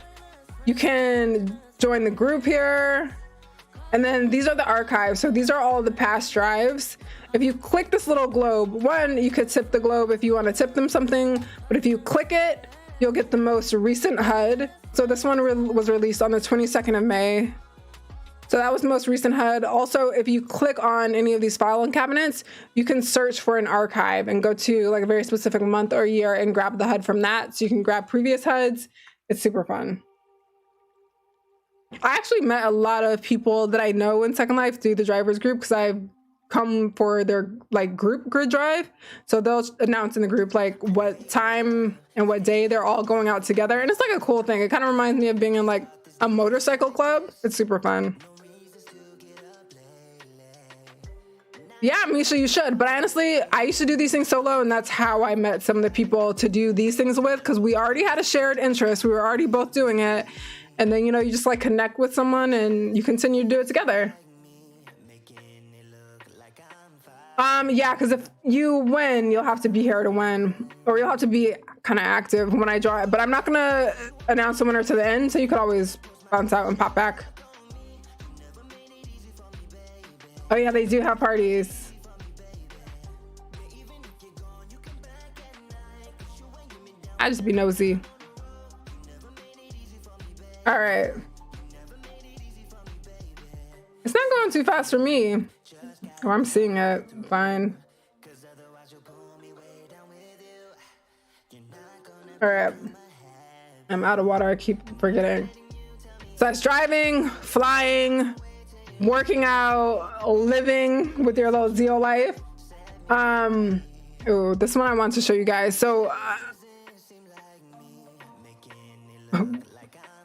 You can join the group here. And then these are the archives. So these are all the past drives. If you click this little globe, one, you could tip the globe if you want to tip them something. But if you click it, you'll get the most recent HUD. So this one was released on the 22nd of May. So that was the most recent HUD. Also, if you click on any of these filing cabinets, you can search for an archive and go to like a very specific month or year and grab the HUD from that. So you can grab previous HUDs. It's super fun. I actually met a lot of people that I know in Second Life through the Drivers Group because I've come for their like group grid drive. So they'll announce in the group like what time and what day they're all going out together. And it's like a cool thing. It kind of reminds me of being in like a motorcycle club. It's super fun. Yeah, Misha, you should. But honestly, I used to do these things solo, and that's how I met some of the people to do these things with, because we already had a shared interest. We were already both doing it. And then, you know, you just like connect with someone and you continue to do it together. Yeah, because if you win, you'll have to be here to win, or you'll have to be kind of active when I draw it. But I'm not going to announce the winner to the end, so you could always bounce out and pop back. Oh yeah, they do have parties. I just be nosy. All right. It's not going too fast for me. Oh, I'm seeing it. Fine. All right. I'm out of water. I keep forgetting. So that's driving, flying, working out, living with your little XeoLife. Oh, this one I want to show you guys. So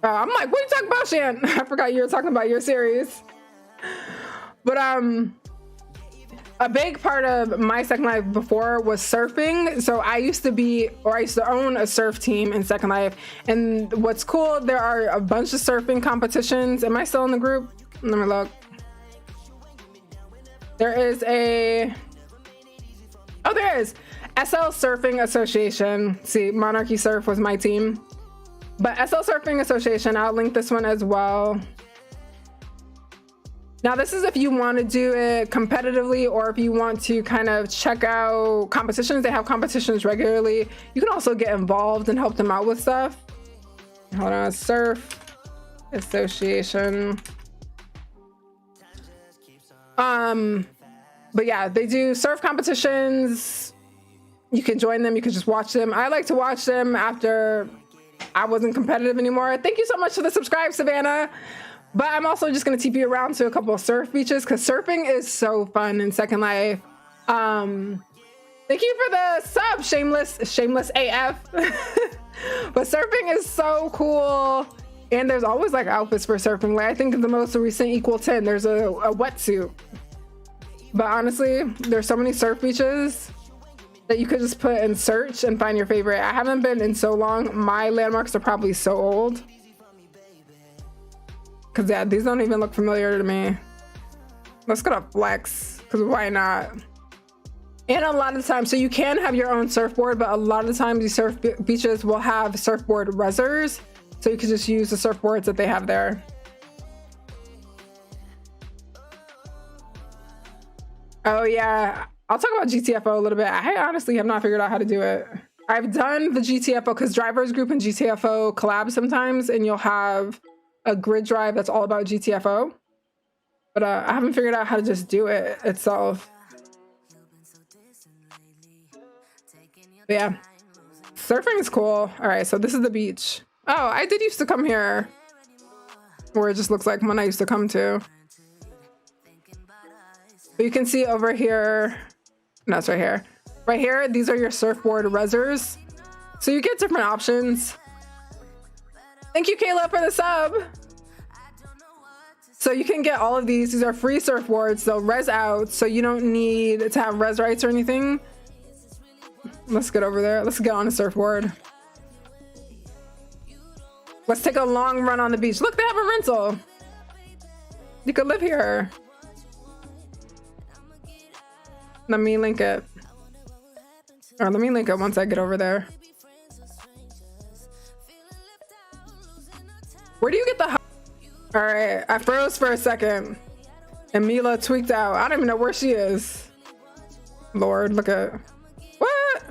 I'm like, what are you talking about, Shan? I forgot you were talking about your series. But a big part of my Second Life before was surfing. So I used to own a surf team in Second Life. And what's cool, there are a bunch of surfing competitions. Am I still in the group? Let me look. There is there is SL Surfing Association. See, Monarchy Surf was my team. But SL Surfing Association, I'll link this one as well. Now, this is if you want to do it competitively or if you want to kind of check out competitions. They have competitions regularly. You can also get involved and help them out with stuff. Hold on, Surf Association. But yeah, they do surf competitions. You can join them. You can just watch them. I like to watch them after I wasn't competitive anymore. Thank you so much for the subscribe, Savannah. But I'm also just going to TP around to a couple of surf beaches because surfing is so fun in Second Life. Thank you for the sub, shameless AF. But surfing is so cool. And there's always like outfits for surfing. Like I think the most recent Equal 10, there's a wetsuit. But honestly, there's so many surf beaches that you could just put in search and find your favorite. I haven't been in so long. My landmarks are probably so old. Cause yeah, these don't even look familiar to me. Let's go to Flex, cause why not? And a lot of the time, so you can have your own surfboard, but a lot of the times these surf beaches will have surfboard resers. So you can just use the surfboards that they have there. Oh yeah, I'll talk about GTFO a little bit. I honestly have not figured out how to do it. I've done the GTFO because Drivers Group and GTFO collab sometimes, and you'll have a grid drive that's all about GTFO. But I haven't figured out how to just do it itself. But yeah, surfing is cool. All right, so this is the beach. Oh, I did used to come here, where it just looks like one I used to come to. But you can see over here, no, it's right here. Right here, these are your surfboard resers. So you get different options. Thank you, Kayla, for the sub. So you can get all of these. These are free surfboards. They'll res out, so you don't need to have res rights or anything. Let's get over there. Let's get on a surfboard. Let's take a long run on the beach. Look, they have a rental. You could live here. Let me link it. Or let me link it once I get over there. Where do you get the... All right, I froze for a second. And Meela tweaked out. I don't even know where she is. Lord, look at... What?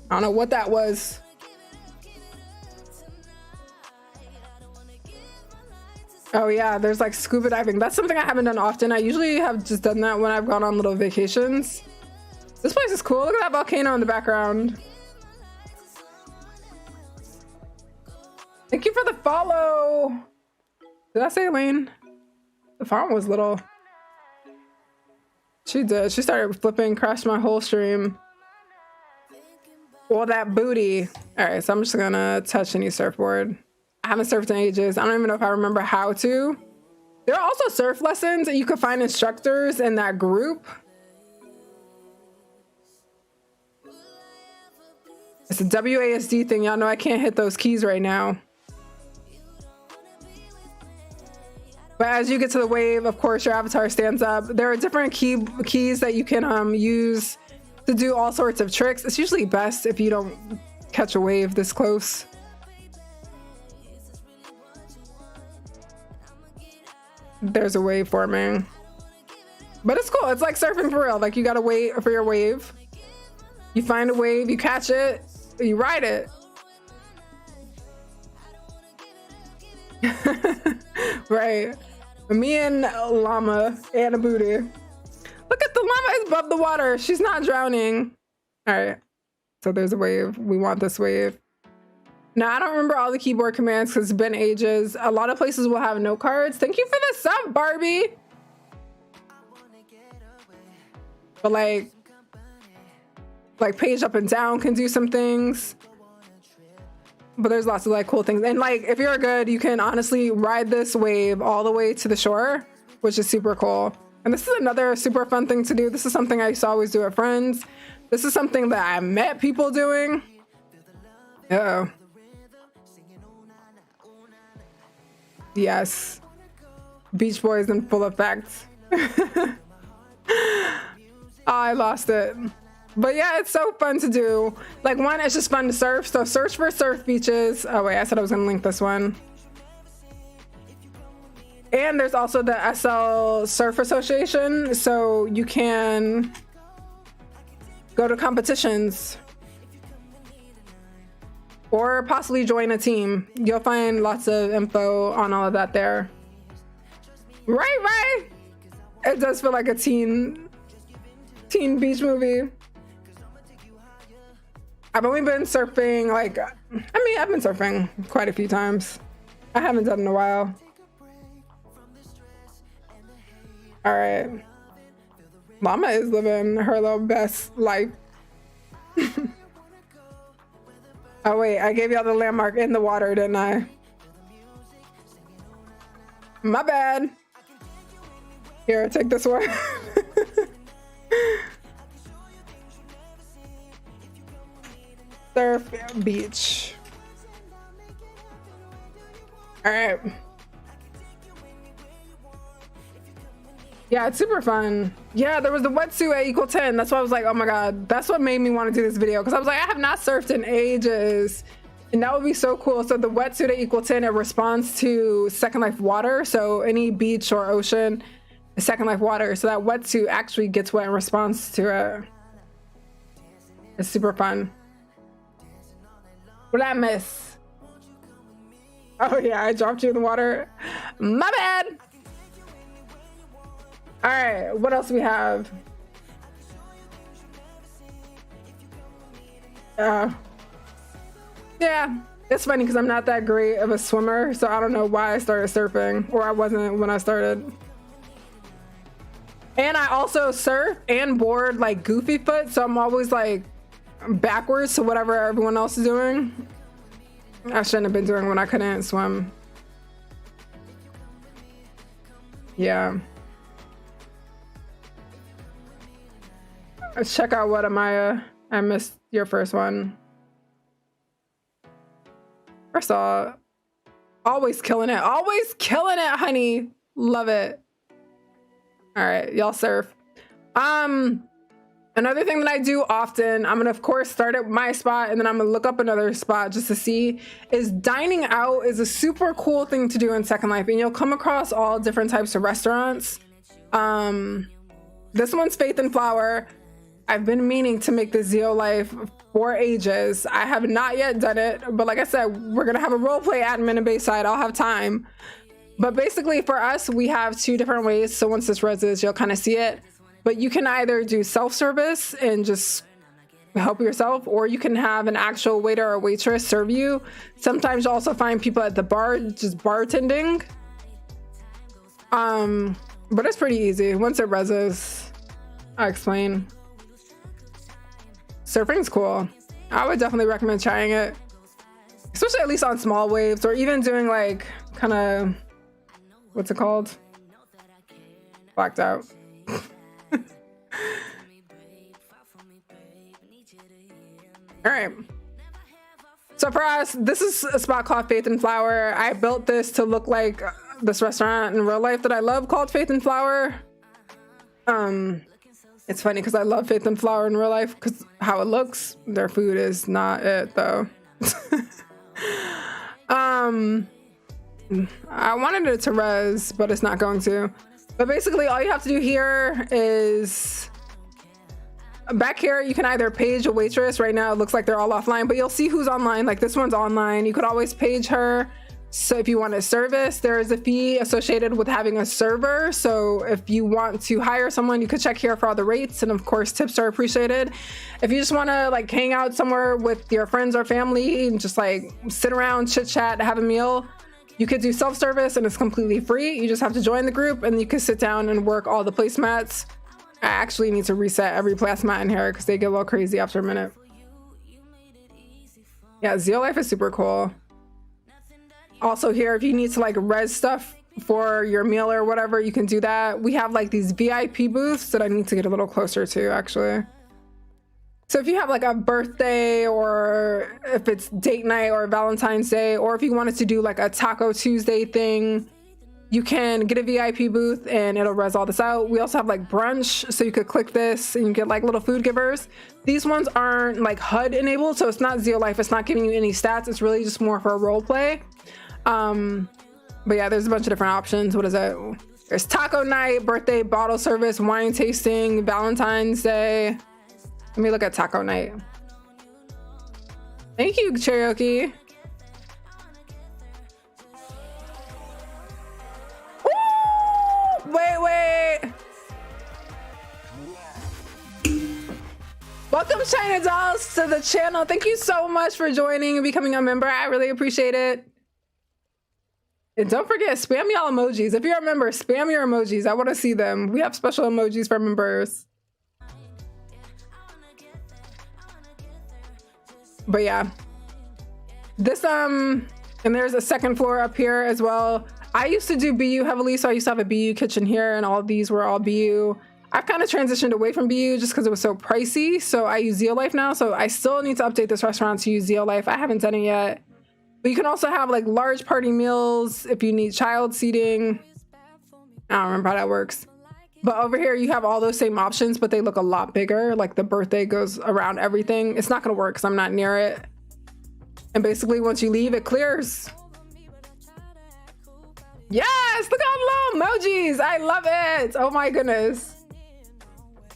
I don't know what that was. Oh yeah, there's like scuba diving. That's something I haven't done often. I usually have just done that when I've gone on little vacations. This place is cool. Look at that volcano in the background. Thank you for the follow. Did I say Elaine? The font was little. She did. She started flipping, crashed my whole stream. Well, that booty. All right, so I'm just gonna touch any surfboard. I haven't surfed in ages. I don't even know if I remember how to. There are also surf lessons, and you can find instructors in that group. It's a WASD thing. Y'all know I can't hit those keys right now. But as you get to the wave, of course, your avatar stands up. There are different keys that you can use to do all sorts of tricks. It's usually best if you don't catch a wave this close. There's a wave forming. But it's cool. It's like surfing for real. Like you gotta wait for your wave. You find a wave, you catch it, you ride it. Right. Me and llama and a booty. Look at the llama is above the water. She's not drowning. All right. So there's a wave. We want this wave. Now, I don't remember all the keyboard commands because it's been ages. A lot of places will have no cards. Thank you for the sub, Barbie. But like page up and down can do some things. But there's lots of like cool things. And like, if you're good, you can honestly ride this wave all the way to the shore, which is super cool. And this is another super fun thing to do. This is something I used to always do with friends. This is something that I met people doing. Uh-oh. Yes. Beach Boys in full effect. Oh, I lost it. But yeah, it's so fun to do. Like, one, it's just fun to surf. So search for surf beaches. Oh wait, I said I was gonna link this one. And there's also the SL Surf Association. So you can go to competitions or possibly join a team. You'll find lots of info on all of that there. Right? It does feel like a teen beach movie. I've only been surfing like, I've been surfing quite a few times. I haven't done it in a while. All right. Mama is living her little best life. Oh wait, I gave y'all the landmark in the water, didn't I? My bad. Here, take this one. Surf beach. All right. Yeah, it's super fun. Yeah, there was the wetsuit at equal 10. That's why I was like, oh my God, that's what made me want to do this video. Cause I was like, I have not surfed in ages. And that would be so cool. So the wetsuit at equal 10, it responds to Second Life water. So any beach or ocean, Second Life water. So that wetsuit actually gets wet in response to it. It's super fun. What did I miss? Oh yeah, I dropped you in the water. My bad. All right, what else we have? Yeah, it's funny because I'm not that great of a swimmer, so I don't know why I started surfing, or I wasn't when I started. And I also surf and board like goofy foot, so I'm always like backwards to whatever everyone else is doing. I shouldn't have been doing when I couldn't swim. Yeah. Let's check out what Amaya. I missed your first one. First of all, always killing it. Always killing it, honey. Love it. All right, y'all surf. Another thing that I do often, I'm gonna of course start at my spot and then I'm gonna look up another spot just to see, is dining out is a super cool thing to do in Second Life, and you'll come across all different types of restaurants. This one's Faith and Flower. I've been meaning to make the XeoLife for ages. I have not yet done it, but like I said, we're gonna have a roleplay admin in Bayside. I'll have time. But basically for us, we have two different ways. So once this reses, you'll kind of see it. But you can either do self-service and just help yourself, or you can have an actual waiter or waitress serve you. Sometimes you also find people at the bar just bartending. But it's pretty easy. Once it reses, I'll explain. Surfing's cool. I would definitely recommend trying it, especially at least on small waves, or even doing like kind of, what's it called? Blacked out. All right. So for us, this is a spot called Faith and Flower. I built this to look like this restaurant in real life that I love called Faith and Flower. It's funny because I love Faith and Flower in real life because how it looks. Their food is not it though. I wanted it to res, but it's not going to. But basically all you have to do here is back here, you can either page a waitress. Right now it looks like they're all offline, but you'll see who's online. Like this one's online. You could always page her. So if you want a service, there is a fee associated with having a server. So if you want to hire someone, you could check here for all the rates, and of course tips are appreciated. If you just want to like hang out somewhere with your friends or family and just like sit around, chit chat, have a meal, you could do self-service and it's completely free. You just have to join the group and you can sit down and work all the placemats. I actually need to reset every placemat in here because they get a little crazy after a minute. Yeah, XeoLife is super cool. Also here, if you need to like res stuff for your meal or whatever, you can do that. We have like these VIP booths that I need to get a little closer to actually. So if you have like a birthday, or if it's date night or Valentine's Day, or if you wanted to do like a Taco Tuesday thing, you can get a VIP booth and it'll res all this out. We also have like brunch, so you could click this and you get like little food givers. These ones aren't like HUD enabled, so it's not XeoLife. It's not giving you any stats. It's really just more for a role play. But yeah, there's a bunch of different options. What is it? There's taco night, birthday, bottle service, wine tasting, Valentine's Day. Let me look at taco night. Thank you, Cherokee. Ooh, wait. Welcome, China Dolls, to the channel. Thank you so much for joining and becoming a member. I really appreciate it. And don't forget, spam y'all emojis. If you're a member, spam your emojis. I want to see them. We have special emojis for members. But yeah, this and there's a second floor up here as well. I used to do BU heavily, so I used to have a BU kitchen here, and all of these were all BU. I've kind of transitioned away from BU just because it was so pricey, so I use XeoLife now. So I still need to update this restaurant to use XeoLife. I haven't done it yet. But you can also have like large party meals if you need child seating. I don't remember how that works. But over here you have all those same options, but they look a lot bigger. Like the birthday goes around everything. It's not gonna work because I'm not near it. And basically once you leave, it clears. Yes, look at all the little emojis. I love it. Oh my goodness.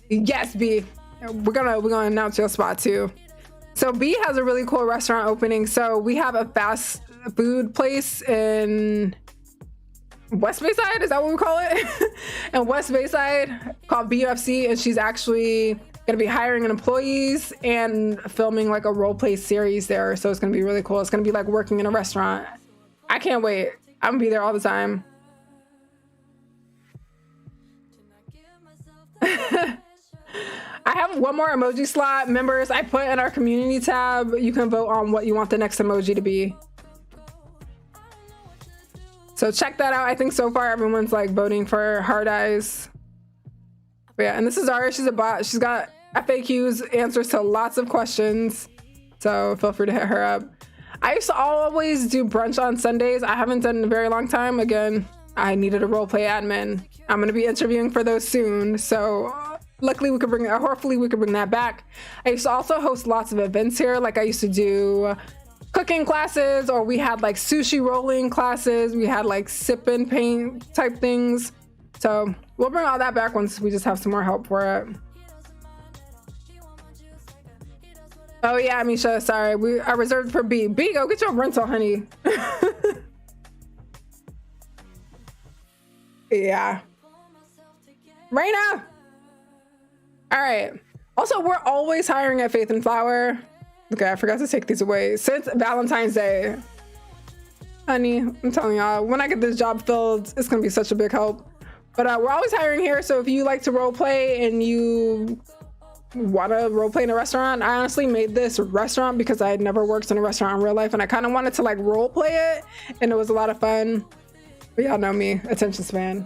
Yes, B. We're gonna announce your spot too. So B has a really cool restaurant opening. So we have a fast food place in West Bayside, is that what we call it? In West Bayside, called BUFC, and she's actually gonna be hiring employees and filming like a role play series there. So it's gonna be really cool. It's gonna be like working in a restaurant. I can't wait. I'm gonna be there all the time. I have one more emoji slot. Members, I put in our community tab. You can vote on what you want the next emoji to be. So check that out. I think so far everyone's like voting for hard eyes. But yeah, and this is ours. She's a bot. She's got FAQs, answers to lots of questions. So feel free to hit her up. I used to always do brunch on Sundays. I haven't done in a very long time. Again, I needed a roleplay admin. I'm going to be interviewing for those soon. So luckily we could bring, hopefully we could bring that back. I used to also host lots of events here. Like I used to do cooking classes, or we had like sushi rolling classes. We had like sip and paint type things. So we'll bring all that back once we just have some more help for it. Oh yeah, Misha, sorry. I reserved for B. B, go get your rental, honey. Yeah. Raina. All right. Also, we're always hiring at Faith and Flower. Okay, I forgot to take these away. Since Valentine's Day. Honey, I'm telling y'all, when I get this job filled, it's gonna be such a big help. But we're always hiring here, so if you like to role play and you want to role play in a restaurant, I honestly made this restaurant because I had never worked in a restaurant in real life, and I kind of wanted to like role play it, and it was a lot of fun. But y'all know me, attention span.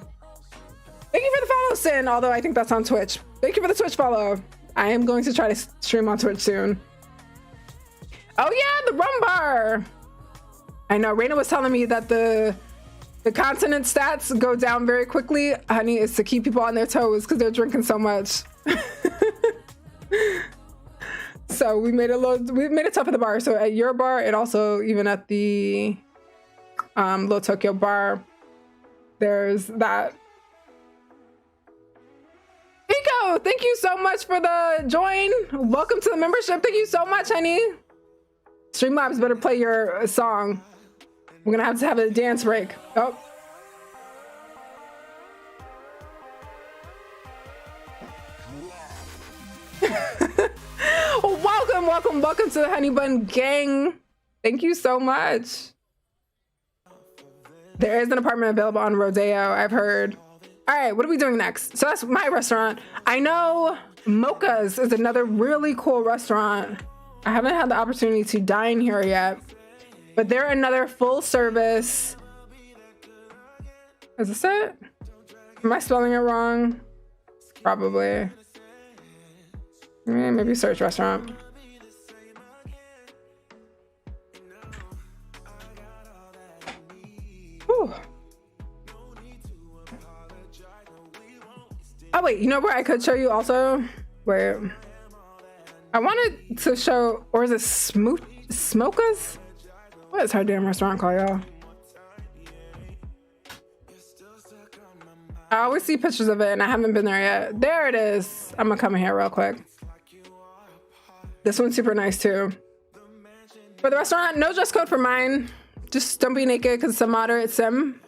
Thank you for the follow, Sin, although I think that's on Twitch. Thank you for the Twitch follow. I am going to try to stream on Twitch soon. Oh yeah, the rum bar. I know, Raina was telling me that the continent stats go down very quickly. Honey, it's to keep people on their toes because they're drinking so much. So we made it tough at the bar. So at your bar, and also even at the Little Tokyo bar, there's that. Oh, thank you so much for the join. Welcome to the membership. Thank you so much, honey. Streamlabs better play your song. We're gonna have to have a dance break. Oh. Welcome to the Honey Bun Gang. Thank you so much. There is an apartment available on Rodeo, I've heard. All right, what are we doing next? So that's my restaurant. I know Mocha's is another really cool restaurant. I haven't had the opportunity to dine here yet, but they're another full service. Is this it? Am I spelling it wrong? Probably. Maybe search restaurant. Whew. Oh wait, you know where I could show you also? Wait, I wanted to show, or is it Smokas? What is her damn restaurant called, y'all? I always see pictures of it and I haven't been there yet. There it is. I'm gonna come in here real quick. This one's super nice too. For the restaurant, no dress code for mine. Just don't be naked because it's a moderate sim.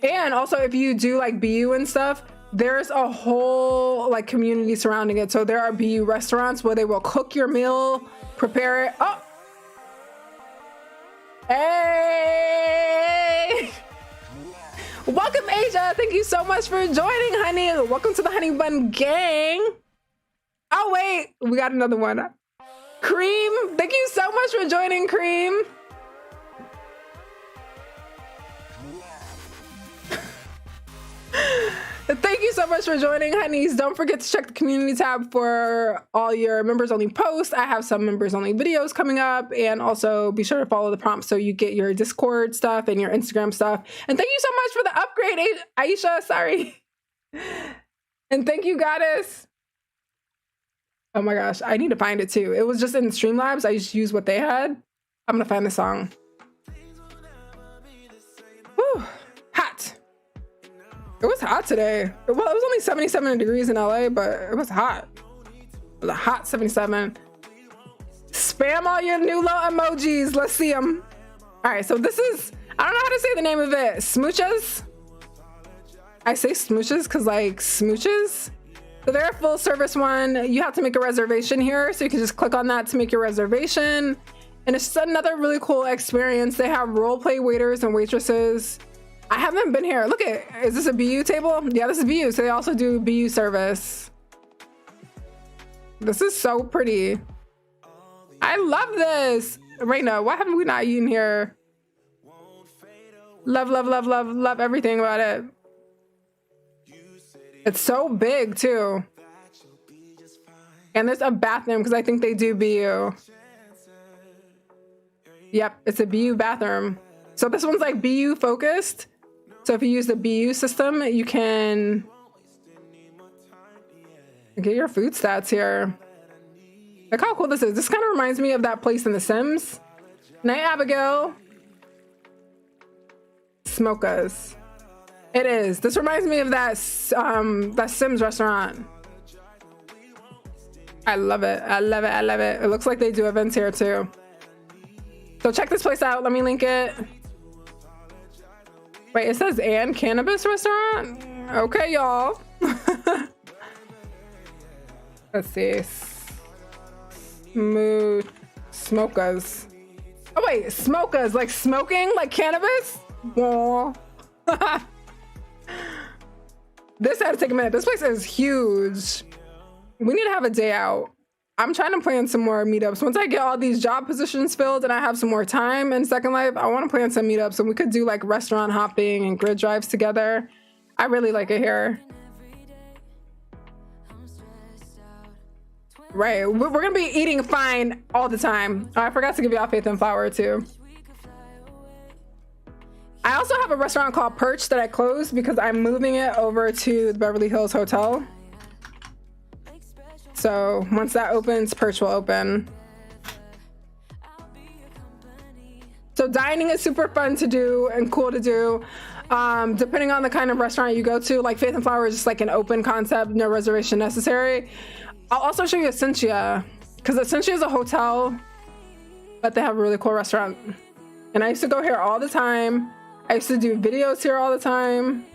And also if you do like BU and stuff, there's a whole like community surrounding it. So there are BU restaurants where they will cook your meal, prepare it. Oh, hey! Welcome, Asia. Thank you so much for joining, honey. Welcome to the Honey Bun Gang. Oh wait, we got another one. Cream, thank you so much for joining, Cream. Thank you so much for joining, honeys. Don't forget to check the community tab for all your members only posts. I have some members only videos coming up, and also be sure to follow the prompts so you get your Discord stuff and your Instagram stuff. And thank you so much for the upgrade, Aisha. Sorry. And thank you, Goddess. Oh my gosh, I need to find it too. It was just in Streamlabs. I just used what they had. I'm gonna find the song. Whew. Hot. It was hot today. Well, it was only 77 degrees in LA, but it was hot. It was a hot 77. Spam all your new low emojis. Let's see them. All right, so this is, I don't know how to say the name of it. Smooches. I say smooches because like smooches. So they're a full service one. You have to make a reservation here. So you can just click on that to make your reservation. And it's just another really cool experience. They have role play waiters and waitresses. I haven't been here. Look at, is this a BU table? Yeah, this is BU. So they also do BU service. This is so pretty. I love this. Raina, why haven't we not eaten here? Love, love, love, love, love everything about it. It's so big too. And there's a bathroom because I think they do BU. Yep, it's a BU bathroom. So this one's like BU focused. So if you use the BU system, you can get your food stats here. Look how cool this is. This kind of reminds me of that place in The Sims. Night, Abigail. Smokas. It is. This reminds me of that Sims restaurant. I love it. I love it. I love it. It looks like they do events here too. So check this place out. Let me link it. Wait, it says and cannabis restaurant? Okay, y'all. Let's see. Smokas. Oh wait, smokas, like smoking, like cannabis? Whoa. This had to take a minute. This place is huge. We need to have a day out. I'm trying to plan some more meetups. Once I get all these job positions filled and I have some more time in Second Life, I want to plan some meetups and we could do like restaurant hopping and grid drives together. I really like it here. Right, we're gonna be eating fine all the time. Oh, I forgot to give y'all Faith and Flour too. I also have a restaurant called Perch that I closed because I'm moving it over to the Beverly Hills Hotel. So once that opens, Perch will open. So dining is super fun to do and cool to do. Depending on the kind of restaurant you go to, like Faith and Flower is just like an open concept, no reservation necessary. I'll also show you Essentia, because Essentia is a hotel, but they have a really cool restaurant. And I used to go here all the time. I used to do videos here all the time.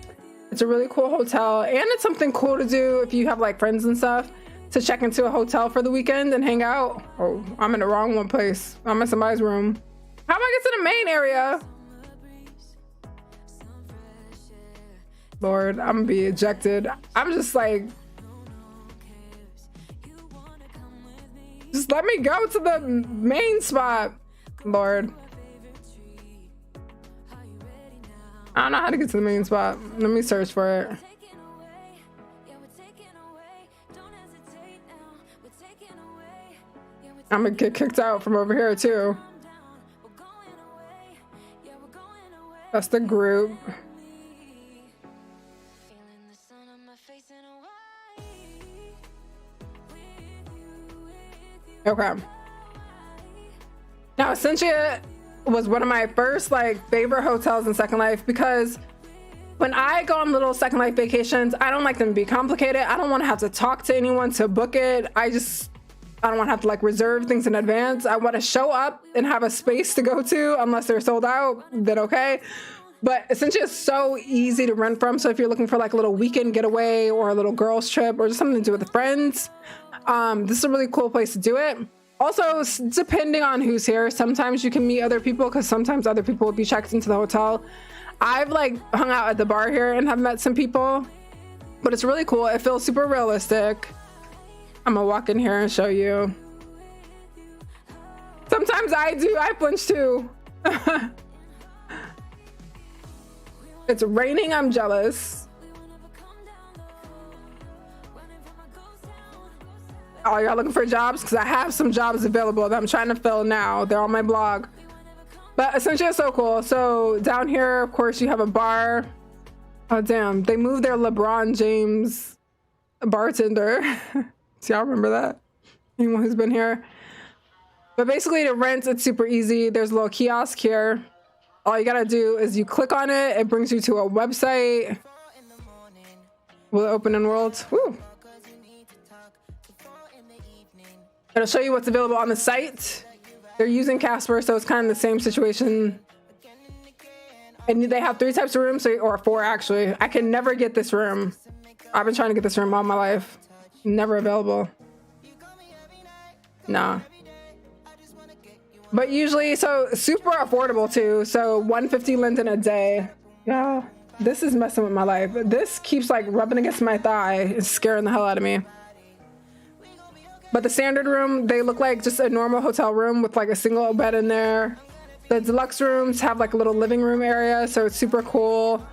It's a really cool hotel, and it's something cool to do if you have like friends and stuff, to check into a hotel for the weekend and hang out. Oh, I'm in the wrong one place. I'm in somebody's room. How do I get to the main area? Lord, I'm gonna be ejected. I'm just like, just let me go to the main spot, Lord. I don't know how to get to the main spot. Let me search for it. I'm gonna get kicked out from over here too. That's the group. Okay. Now, Essentia was one of my first like favorite hotels in Second Life, because when I go on little Second Life vacations, I don't like them to be complicated. I don't want to have to talk to anyone to book it. I don't want to have to like reserve things in advance. I want to show up and have a space to go to, unless they're sold out, then okay. But Essentia is so easy to rent from. So if you're looking for like a little weekend getaway or a little girls trip or just something to do with friends, this is a really cool place to do it. Also, depending on who's here, sometimes you can meet other people, because sometimes other people will be checked into the hotel. I've like hung out at the bar here and have met some people, but it's really cool. It feels super realistic. I'm gonna walk in here and show you. Sometimes I flinch too. It's raining, I'm jealous. Oh, y'all looking for jobs? Because I have some jobs available that I'm trying to fill now. They're on my blog. But Essentia is so cool. So down here, of course, you have a bar. Oh, damn. They moved their LeBron James bartender. Do y'all remember that? Anyone who's been here? But basically, to rent, it's super easy. There's a little kiosk here. All you gotta do is you click on it. It brings you to a website. Will it open in world? Woo. It'll show you what's available on the site. They're using Casper, so it's kind of the same situation. And they have 3 types of rooms, or 4 actually. I can never get this room. I've been trying to get this room all my life. Never available. Nah. But usually, so super affordable too. So 150 linden a day. Yeah, this is messing with my life. This keeps like rubbing against my thigh. It's scaring the hell out of me. But the standard room, they look like just a normal hotel room with like a single bed in there. The deluxe rooms have like a little living room area, so it's super cool.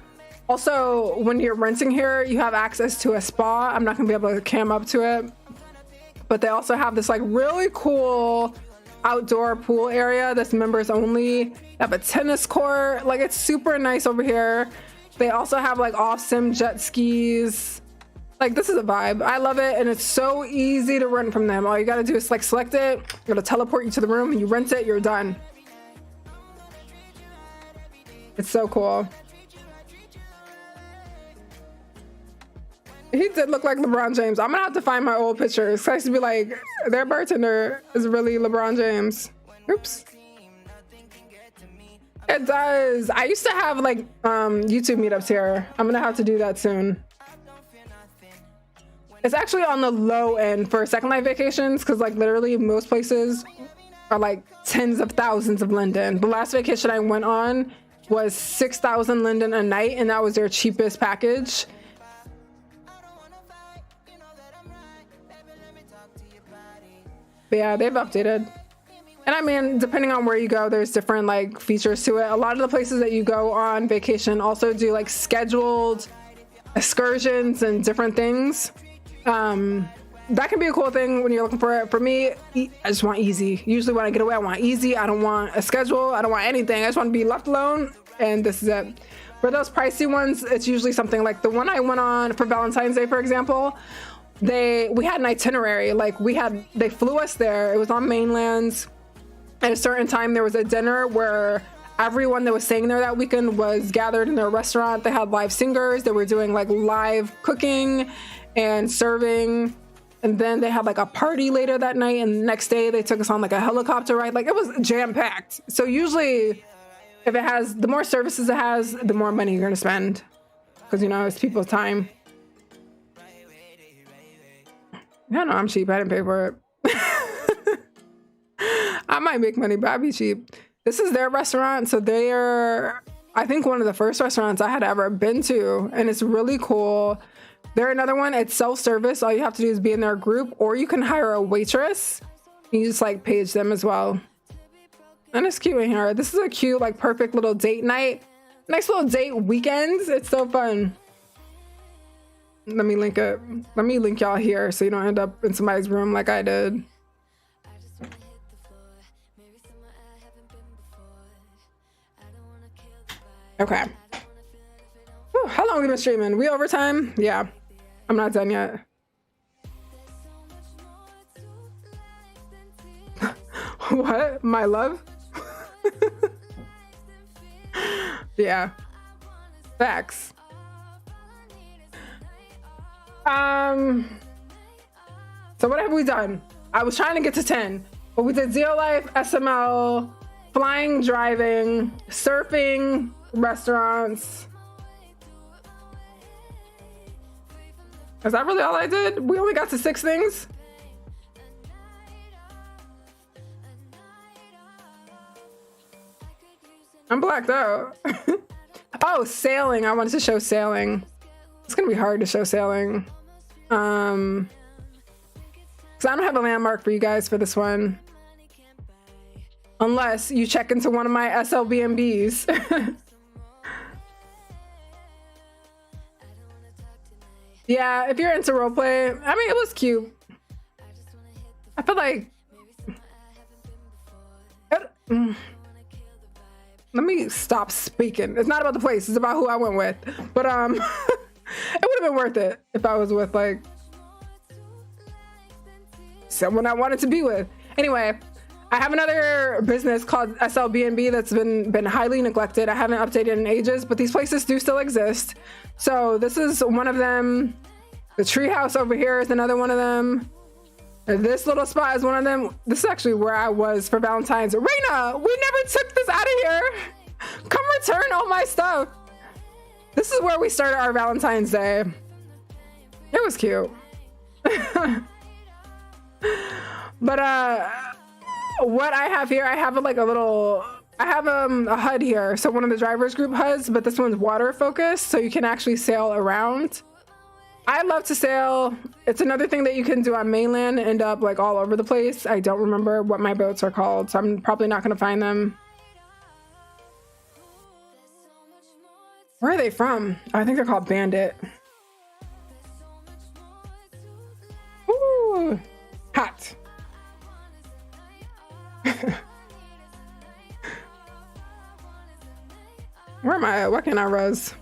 Also, when you're renting here, you have access to a spa. I'm not gonna be able to cam up to it, but they also have this like really cool outdoor pool area that's members only. They have a tennis court. Like, it's super nice over here. They also have like off-sim jet skis. Like, this is a vibe. I love it, and it's so easy to rent from them. All you gotta do is like select it. It'll teleport you to the room, and you rent it, you're done. It's so cool. He did look like LeBron James. I'm gonna have to find my old pictures. I used to be like, their bartender is really LeBron James. Oops. It does. I used to have like YouTube meetups here. I'm gonna have to do that soon. It's actually on the low end for Second Life vacations, because like literally most places are like tens of thousands of linden. The last vacation I went on was 6,000 linden a night, and that was their cheapest package. But yeah, they've updated. And I mean, depending on where you go, there's different like features to it. A lot of the places that you go on vacation also do like scheduled excursions and different things. That can be a cool thing when you're looking for it. For me, I just want easy. Usually when I get away, I want easy. I don't want a schedule. I don't want anything. I just want to be left alone, and this is it. For those pricey ones, it's usually something like the one I went on for Valentine's Day, for example. We had an itinerary. Like, they flew us there. It was on mainland. At a certain time, there was a dinner where everyone that was staying there that weekend was gathered in their restaurant. They had live singers. They were doing like live cooking and serving. And then they had like a party later that night. And the next day they took us on like a helicopter ride. Like it was jam packed. So usually if it has, the more services it has, the more money you're going to spend. Because, you know, it's people's time. Yeah, no, I'm cheap. I didn't pay for it. I might make money, but I'd be cheap. This is their restaurant. So they're, I think, one of the first restaurants I had ever been to. And it's really cool. They're another one. It's self-service. All you have to do is be in their group, or you can hire a waitress. You just like page them as well. And it's cute in here. This is a cute, like perfect little date night. Nice little date weekends. It's so fun. Let me link it. Let me link y'all here so you don't end up in somebody's room like I did. Okay. Whew, how long have we been streaming? We overtime? Yeah. I'm not done yet. What? My love? Yeah. Facts. So what have we done? I was trying to get to 10, but we did XeoLife, SML, flying, driving, surfing, restaurants. Is that really all I did? We only got to 6 things? I'm blacked out. Oh, sailing. I wanted to show sailing. It's gonna be hard to show sailing. Because I don't have a landmark for you guys for this one. Unless you check into one of my SLBNBs. Yeah, if you're into roleplay, I mean, it was cute. I feel like... Let me stop speaking. It's not about the place, it's about who I went with. But it would have been worth it if I was with like someone I wanted to be with. Anyway, I have another business called SLBNB that's been highly neglected. I haven't updated in ages, but these places do still exist. So this is one of them. The treehouse over here is another one of them. And this little spot is one of them. This is actually where I was for Valentine's. Raina, we never took this out of here. Come return all my stuff. This is where we started our Valentine's Day. It was cute. But what I have here, I have like a little, I have a HUD here. So one of the drivers group HUDs, but this one's water focused, so you can actually sail around. I love to sail. It's another thing that you can do on mainland, end up like all over the place. I don't remember what my boats are called, so I'm probably not gonna find them. Where are they from? Oh, I think they're called Bandit. Ooh, hot. Where am I at? What can I res?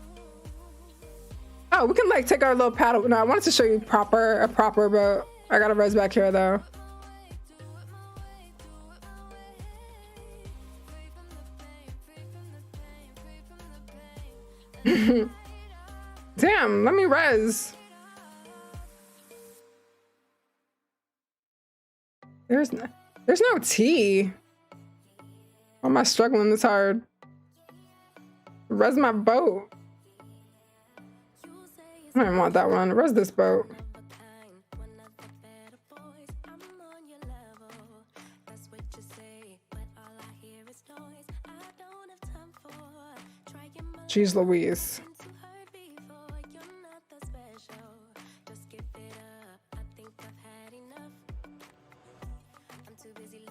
Oh, we can like take our little paddle. No, I wanted to show you a proper boat. I got a res back here though. Damn, let me res. There's no tea. Why am I struggling this hard? Res my boat. I don't want that one. Res this boat. Jeez Louise.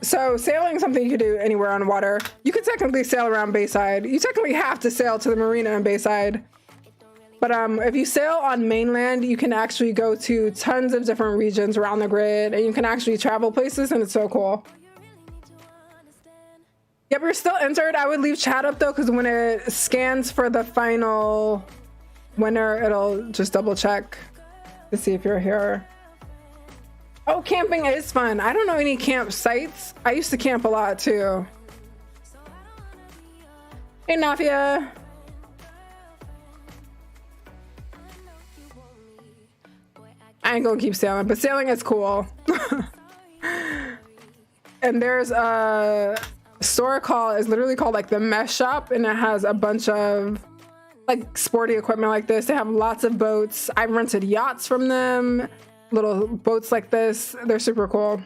So sailing is something you can do anywhere on water. You can technically sail around Bayside. You technically have to sail to the marina in Bayside. But if you sail on mainland, you can actually go to tons of different regions around the grid, and you can actually travel places, and it's so cool. Yep, you're still entered. I would leave chat up though, because when it scans for the final winner, it'll just double check to see if you're here. Oh, camping is fun. I don't know any campsites. I used to camp a lot too. Hey, Nafia. I ain't gonna keep sailing, but sailing is cool. And there's a store it's literally called like the Mesh Shop, and it has a bunch of like sporty equipment like this. They have lots of boats. I've rented yachts from them, little boats like this. They're super cool.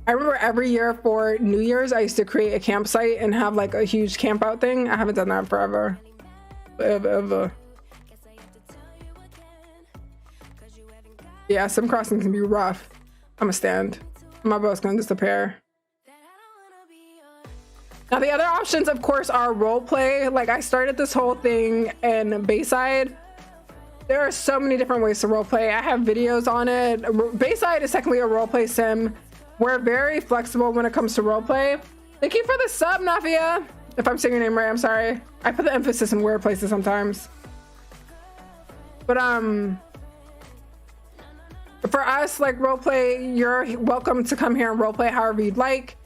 I remember every year for New Year's, I used to create a campsite and have like a huge camp out thing. I haven't done that forever. Ever. Yeah, some crossings can be rough. I'm gonna stand. My boat's gonna disappear. Now the other options, of course, are role play. Like I started this whole thing in Bayside. There are so many different ways to role play. I have videos on it. Bayside is technically a role play sim. We're very flexible when it comes to role play. Thank you for the sub, Nafia. If I'm saying your name right, I'm sorry. I put the emphasis in weird places sometimes. But for us, like role play, you're welcome to come here and role play however you'd like.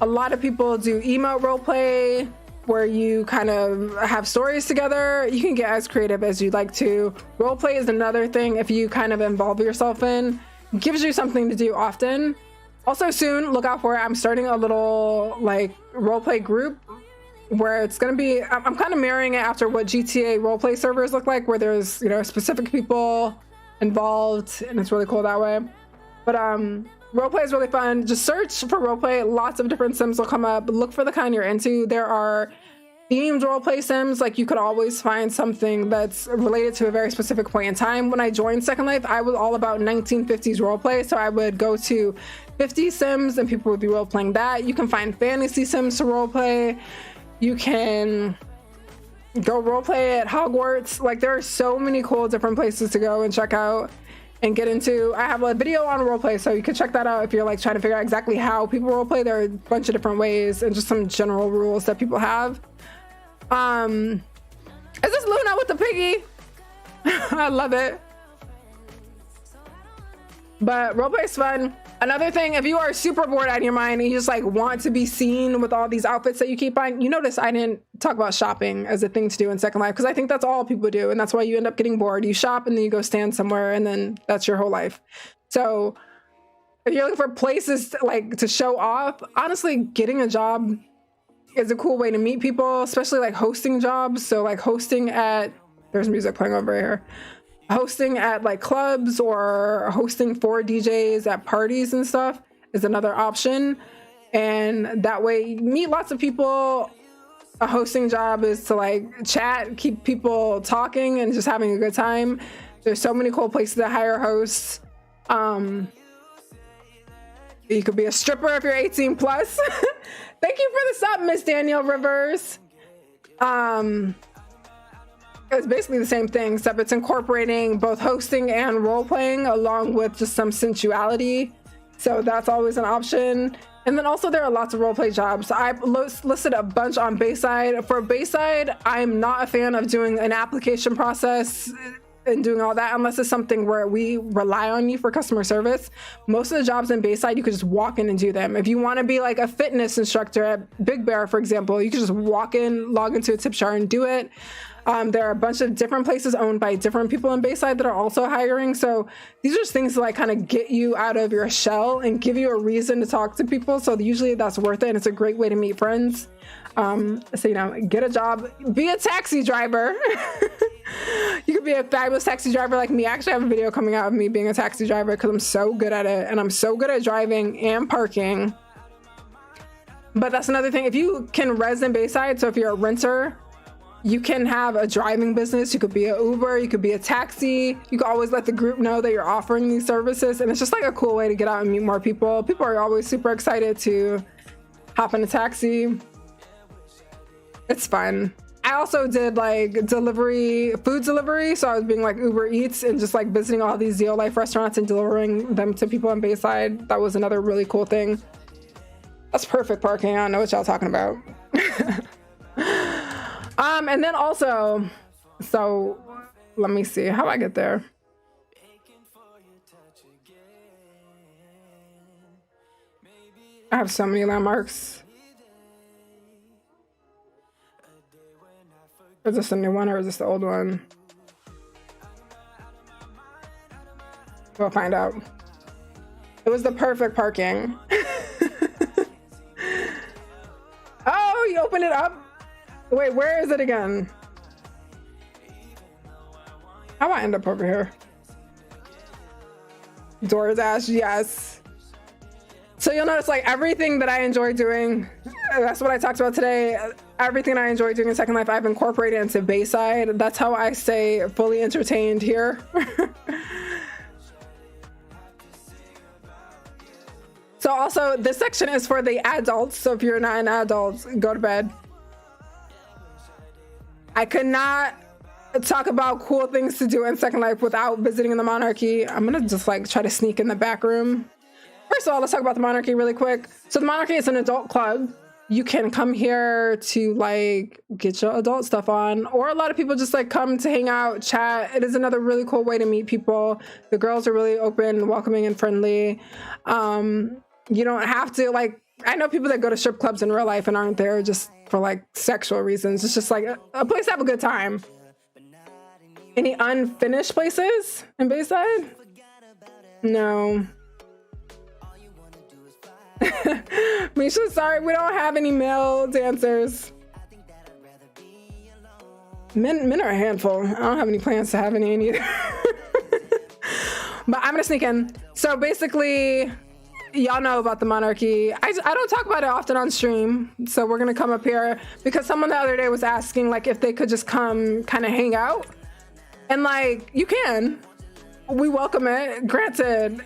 A lot of people do emote role play where you kind of have stories together. You can get as creative as you'd like to. Role play is another thing if you kind of involve yourself in. Gives you something to do often. Also soon, look out for it. I'm starting a little like role play group where it's going to be, I'm kind of mirroring it after what GTA role play servers look like, where there's, you know, specific people involved, and it's really cool that way. But roleplay is really fun. Just search for roleplay. Lots of different sims will come up. Look for the kind you're into. There are themed roleplay sims. Like you could always find something that's related to a very specific point in time. When I joined Second Life, I was all about 1950s roleplay. So I would go to 50 sims and people would be role playing that. You can find fantasy sims to roleplay. You can go roleplay at Hogwarts. Like there are so many cool different places to go and check out and get into. I have a video on roleplay, so you can check that out if you're like trying to figure out exactly how people roleplay. There are a bunch of different ways and just some general rules that people have. Is this Luna with the piggy? I love it. But roleplay is fun. Another thing, if you are super bored out of your mind and you just like want to be seen with all these outfits that you keep buying, you notice I didn't talk about shopping as a thing to do in Second Life because I think that's all people do, and that's why you end up getting bored. You shop and then you go stand somewhere and then that's your whole life. So if you're looking for places to show off, honestly, getting a job is a cool way to meet people, especially like hosting jobs. So like hosting at, there's music playing over here. Hosting at like clubs or hosting for DJs at parties and stuff is another option. And that way you meet lots of people. A hosting job is to like chat, keep people talking and just having a good time. There's so many cool places to hire hosts. You could be a stripper if you're 18 plus. Thank you for the sub, Miss Danielle Rivers. It's basically the same thing, except it's incorporating both hosting and role playing along with just some sensuality. So that's always an option. And then also there are lots of role play jobs. I've listed a bunch on Bayside. For Bayside, I'm not a fan of doing an application process and doing all that unless it's something where we rely on you for customer service. Most of the jobs in Bayside, you could just walk in and do them. If you want to be like a fitness instructor at Big Bear, for example, you could just walk in, log into a tip jar and do it. There are a bunch of different places owned by different people in Bayside that are also hiring. So these are just things to like kind of get you out of your shell and give you a reason to talk to people. So usually that's worth it. And it's a great way to meet friends. So, you know, get a job, be a taxi driver. You could be a fabulous taxi driver like me. I actually have a video coming out of me being a taxi driver because I'm so good at it. And I'm so good at driving and parking. But that's another thing. If you can res in Bayside, so if you're a renter, you can have a driving business. You could be an Uber, you could be a taxi. You can always let the group know that you're offering these services. And it's just like a cool way to get out and meet more people. People are always super excited to hop in a taxi. It's fun. I also did like food delivery. So I was being like Uber Eats and just like visiting all these XeoLife restaurants and delivering them to people in Bayside. That was another really cool thing. That's perfect parking. I don't know what y'all talking about. And then also, so let me see, how do I get there? I have so many landmarks. Is this a new one or is this the old one? We'll find out. It was the perfect parking. Oh, you opened it up? Wait, where is it again? How do I end up over here? DoorDash, yes. So you'll notice like everything that I enjoy doing, that's what I talked about today. Everything I enjoy doing in Second Life, I've incorporated into Bayside. That's how I stay fully entertained here. So also this section is for the adults. So if you're not an adult, go to bed. I could not talk about cool things to do in Second Life without visiting the Monarchy. I'm gonna just like try to sneak in the back room. First of all, let's talk about the Monarchy really quick. So the Monarchy is an adult club. You can come here to like get your adult stuff on, or a lot of people just like come to hang out, chat. It is another really cool way to meet people. The girls are really open, welcoming, and friendly. You don't have to like, I know people that go to strip clubs in real life and aren't there just for like sexual reasons. It's just like a place to have a good time. Any unfinished places in Bayside? No. Misha, sorry, we don't have any male dancers. Men are a handful. I don't have any plans to have any either. But I'm gonna sneak in. So basically, y'all know about the Monarchy. I don't talk about it often on stream. So we're gonna come up here because someone the other day was asking like if they could just come kind of hang out. And like, you can. We welcome it. Granted,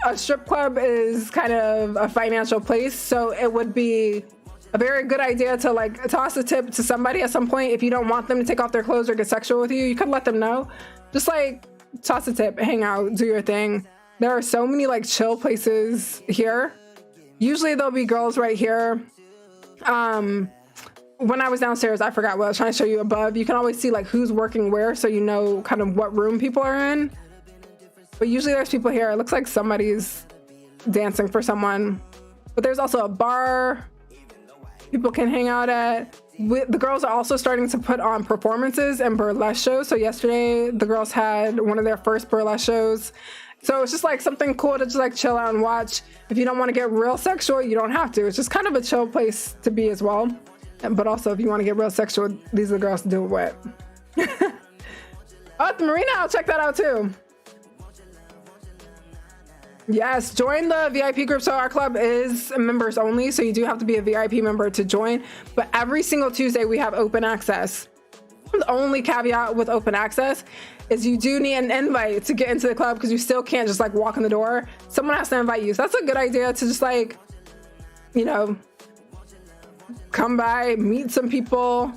a strip club is kind of a financial place, so it would be a very good idea to like toss a tip to somebody at some point. If you don't want them to take off their clothes or get sexual with you, you could let them know. Just like toss a tip, hang out, do your thing. There are so many like chill places here. Usually there'll be girls right here. When I was downstairs, I forgot what I was trying to show you above. You can always see like who's working where, so you know kind of what room people are in. But usually there's people here. It looks like somebody's dancing for someone. But there's also a bar people can hang out at. The girls are also starting to put on performances and burlesque shows. So yesterday, the girls had one of their first burlesque shows. So it's just like something cool to just like chill out and watch. If you don't want to get real sexual, you don't have to. It's just kind of a chill place to be as well. But also, if you want to get real sexual, these are the girls to do it with. Oh, at the marina, I'll check that out too. Yes, join the VIP group. So our club is members only, so you do have to be a VIP member to join. But every single Tuesday, we have open access. The only caveat with open access is you do need an invite to get into the club because you still can't just like walk in the door. Someone has to invite you. So that's a good idea to just like, you know, come by, meet some people,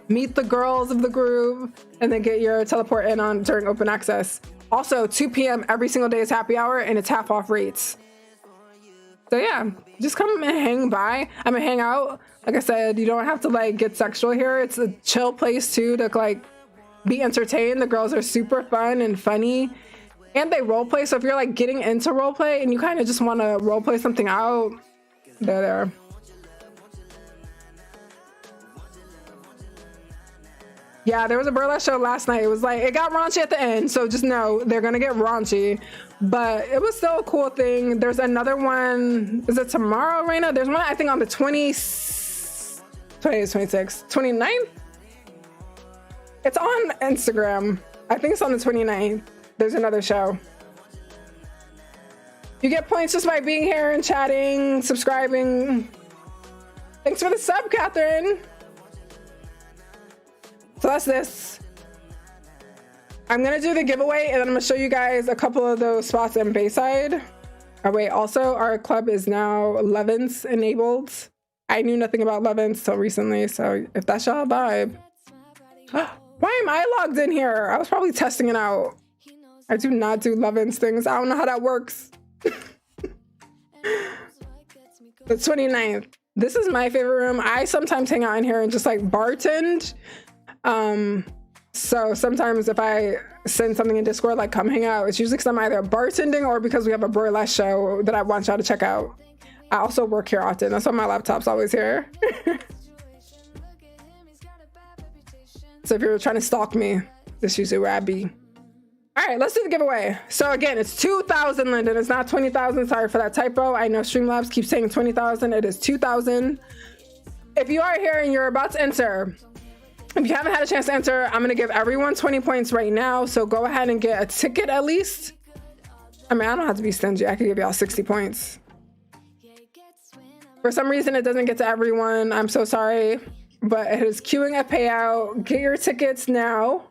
meet the girls of the group, and then get your teleport in on during open access. Also, 2 p.m. every single day is happy hour and it's half off rates. So yeah, just come and hang by. Hang out. Like I said, you don't have to like get sexual here. It's a chill place too to like be entertained. The girls are super fun and funny, and they role play. So if you're like getting into role play and you kind of just want to role play something out, they're there. Yeah, there was a burlesque show last night. It was like, it got raunchy at the end, so just know they're gonna get raunchy, but it was still a cool thing. There's another one, is it tomorrow, Raina? There's one, I think on the 26th. It's on Instagram. I think it's on the 29th. There's another show. You get points just by being here and chatting, subscribing. Thanks for the sub, Catherine. So that's this. I'm gonna do the giveaway and then I'm gonna show you guys a couple of those spots in Bayside. Oh wait, also our club is now Levins enabled. I knew nothing about Levins till recently, so if that's y'all vibe. Why am I logged in here? I was probably testing it out. I do not do Levins things. I don't know how that works. The 29th. This is my favorite room. I sometimes hang out in here and just like bartend. So sometimes if I send something in Discord, like come hang out, it's usually because I'm either bartending or because we have a burlesque show that I want y'all to check out. I also work here often. That's why my laptop's always here. So if you're trying to stalk me, this is usually where I'd be. All right, let's do the giveaway. So again, it's 2,000, Lyndon. It's not 20,000. Sorry for that typo. I know Streamlabs keeps saying 20,000. It is 2,000. If you are here and you're about to enter, if you haven't had a chance to enter, I'm gonna give everyone 20 points right now. So go ahead and get a ticket at least. I mean, I don't have to be stingy. I could give y'all 60 points. For some reason, it doesn't get to everyone. I'm so sorry, but it is queuing a payout. Get your tickets now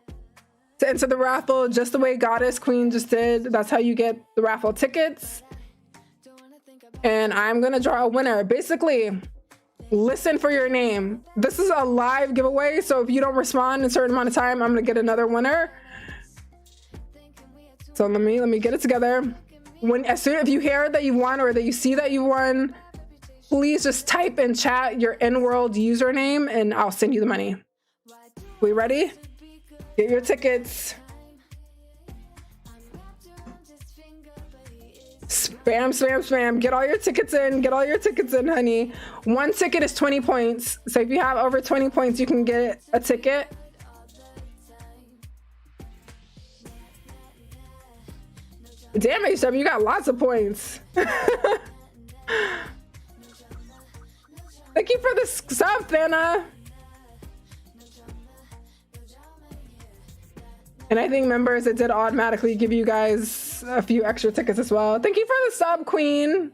to enter the raffle, just the way Goddess Queen just did. That's how you get the raffle tickets. And I'm gonna draw a winner. Basically, listen for your name. This is a live giveaway, so if you don't respond in a certain amount of time, I'm gonna get another winner. So let me get it together. If you hear that you won or that you see that you won, please just type in chat your in-world username and I'll send you the money. We ready? Get your tickets. Spam, spam, spam. Get all your tickets in. Get all your tickets in, honey. One ticket is 20 points. So if you have over 20 points, you can get a ticket. Damn, H7, you got lots of points. Thank you for the sub, Fana. And I think members, it did automatically give you guys a few extra tickets as well. Thank you for the sub, Queen.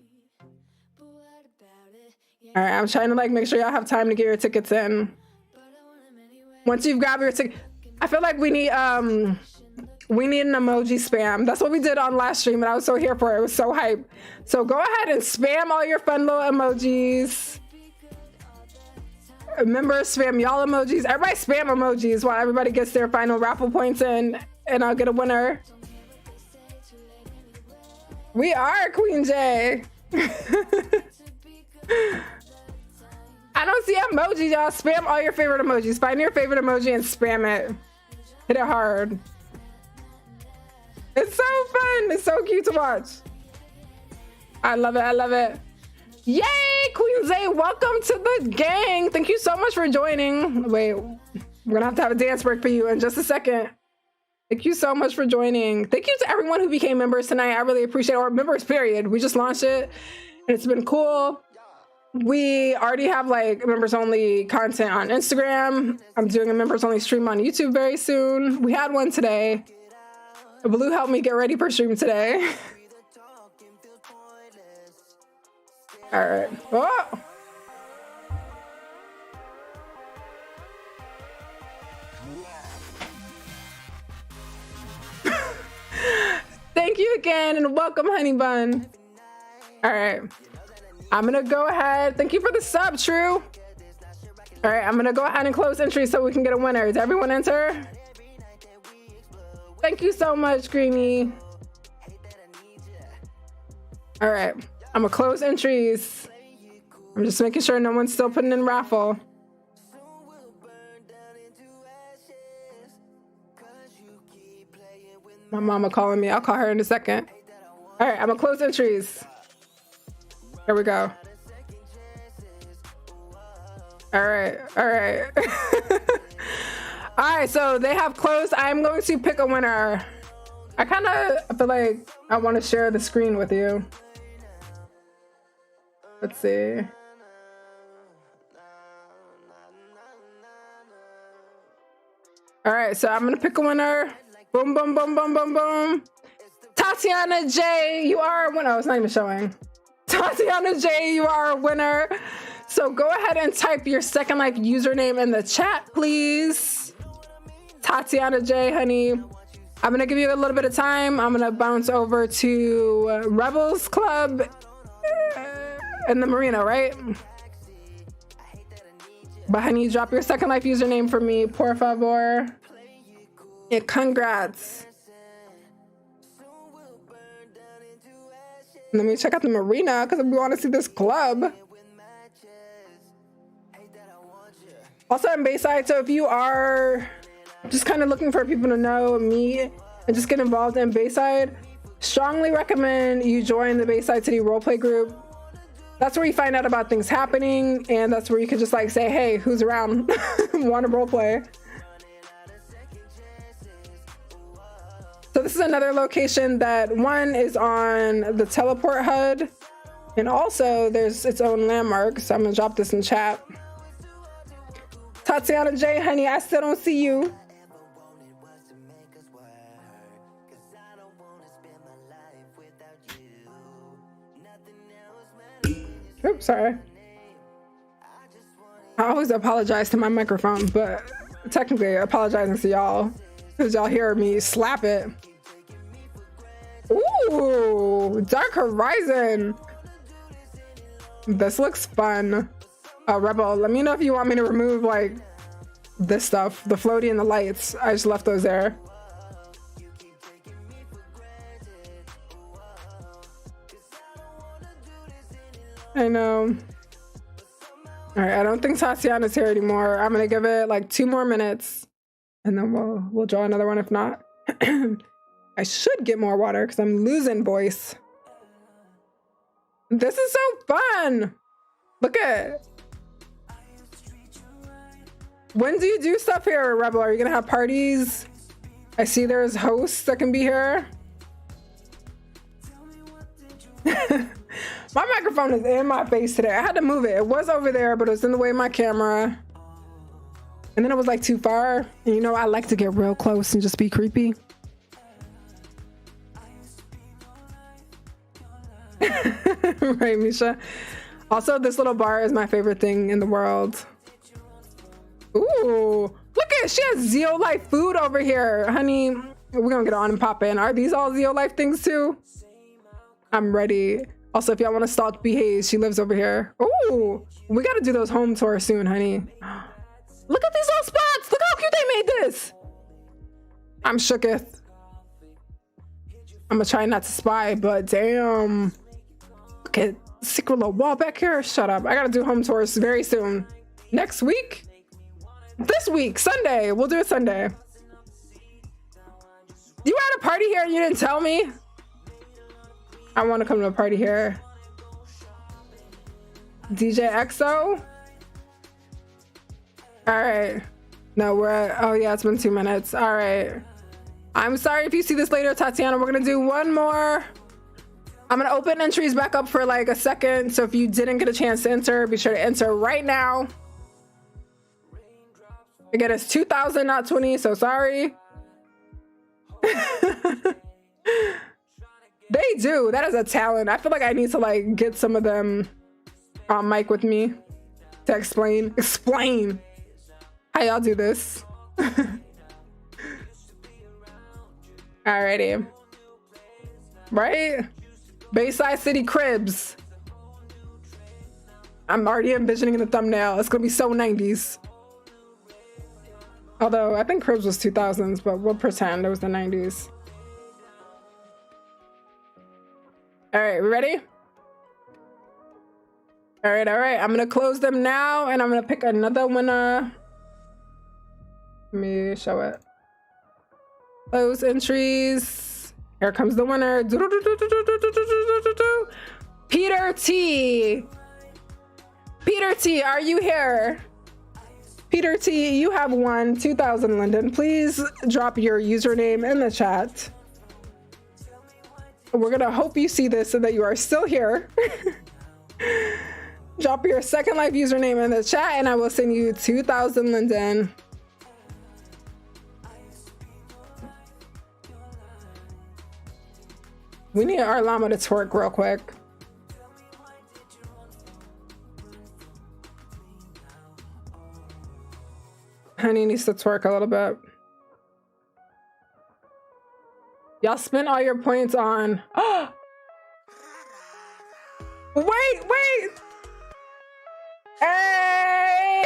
All right, I'm trying to like make sure y'all have time to get your tickets in. Once you've grabbed your ticket, I feel like we need an emoji spam. That's what we did on last stream, and I was so here for it. It was so hype. So go ahead and spam all your fun little emojis. Remember, spam y'all emojis. Everybody spam emojis while everybody gets their final raffle points in, and I'll get a winner. We are Queen J. I don't see emojis, y'all. Spam all your favorite emojis. Find your favorite emoji and spam it. Hit it hard. It's so fun. It's so cute to watch. I love it. I love it. Yay, Queen Zay, welcome to the gang. Thank you so much for joining. Wait, we're gonna have to have a dance break for you in just a second. Thank you so much for joining. Thank you to everyone who became members tonight. I really appreciate it. Or members, period. We just launched it and it's been cool. We already have like members only content on Instagram. I'm doing a members only stream on YouTube very soon. We had one today. Blue helped me get ready for stream today. All right. Oh. Thank you again and welcome, Honey Bun. All right. I'm gonna go ahead. Thank you for the sub, True. All right, I'm gonna go ahead and close entry so we can get a winner. Did everyone enter? Thank you so much, Creamy. All right. I'm gonna close entries. I'm just making sure no one's still putting in raffle. My mama calling me. I'll call her in a second. All right, I'm gonna close entries. Here we go. All right, all right. All right, so they have closed. I'm going to pick a winner. I feel like I want to share the screen with you. Let's see. All right, so I'm gonna pick a winner. Boom, boom, boom, boom, boom, boom. Tatiana J, you are a winner. Oh, it's not even showing. Tatiana J, you are a winner. So go ahead and type your Second Life username in the chat, please. Tatiana J, honey. I'm gonna give you a little bit of time. I'm gonna bounce over to Rebels Club in the Marina, right? But honey, drop your Second Life username for me, por favor. Yeah, congrats. Let me check out the Marina because we want to see this club. Also in Bayside, so if you are just kind of looking for people to know, meet, and just get involved in Bayside, strongly recommend you join the Bayside City roleplay group. That's where you find out about things happening, and that's where you can just like say, hey, who's around? Want to roleplay? So this is another location that one is on the teleport HUD, and also there's its own landmark. So I'm gonna drop this in chat. Tatiana J, honey, I still don't see you. Oops, sorry. I always apologize to my microphone, but technically apologizing to y'all because y'all hear me slap it. Ooh, Dark Horizon. This looks fun. Rebel, let me know if you want me to remove like this stuff, the floaty and the lights. I just left those there. I know. All right, I don't think Tatiana's here anymore. I'm gonna give it like 2 more minutes and then we'll draw another one if not. I should get more water because I'm losing voice. This is so fun. Look at it. When do you do stuff here, Rebel? Are you gonna have parties? I see there's hosts that can be here. My microphone is in my face today. I had to move it. It was over there, but it was in the way of my camera. And then it was like too far. And you know, I like to get real close and just be creepy. Right, Misha? Also, this little bar is my favorite thing in the world. Ooh, look at, she has XeoLife food over here. Honey, we're gonna get on and pop in. Are these all XeoLife things too? I'm ready. Also, if y'all want to stalk B Hayes, she lives over here. Ooh, we got to do those home tours soon, honey. Look at these little spots. Look how cute they made this. I'm shooketh. I'm gonna try not to spy, but damn. Look at the secret little wall back here. Shut up. I got to do home tours very soon. Next week? This week, Sunday. We'll do it Sunday. You had a party here and you didn't tell me? I want to come to a party here. DJ XO. All right. No, we're at, oh yeah, it's been 2 minutes. All right. I'm sorry if you see this later, Tatiana. We're going to do one more. I'm going to open entries back up for like a second. So if you didn't get a chance to enter, be sure to enter right now. Again, it's 2,000, not 20. So sorry. They do. That is a talent. I feel like I need to like get some of them on mic with me to explain how y'all do this. Alrighty. Right? Bayside City Cribs. I'm already envisioning in the thumbnail. It's gonna be so 90s. Although I think Cribs was 2000s, but we'll pretend it was the 90s. All right, we ready? All right. I'm gonna close them now and I'm gonna pick another winner. Let me show it. Close entries. Here comes the winner. Peter T. Peter T, are you here? Peter T, you have won 2,000 Linden. Please drop your username in the chat. We're gonna hope you see this so that you are still here. Drop your Second Life username in the chat and I will send you 2,000 Linden. We need our llama to twerk real quick. Honey needs to twerk a little bit. Y'all spent all your points on. Wait. Hey!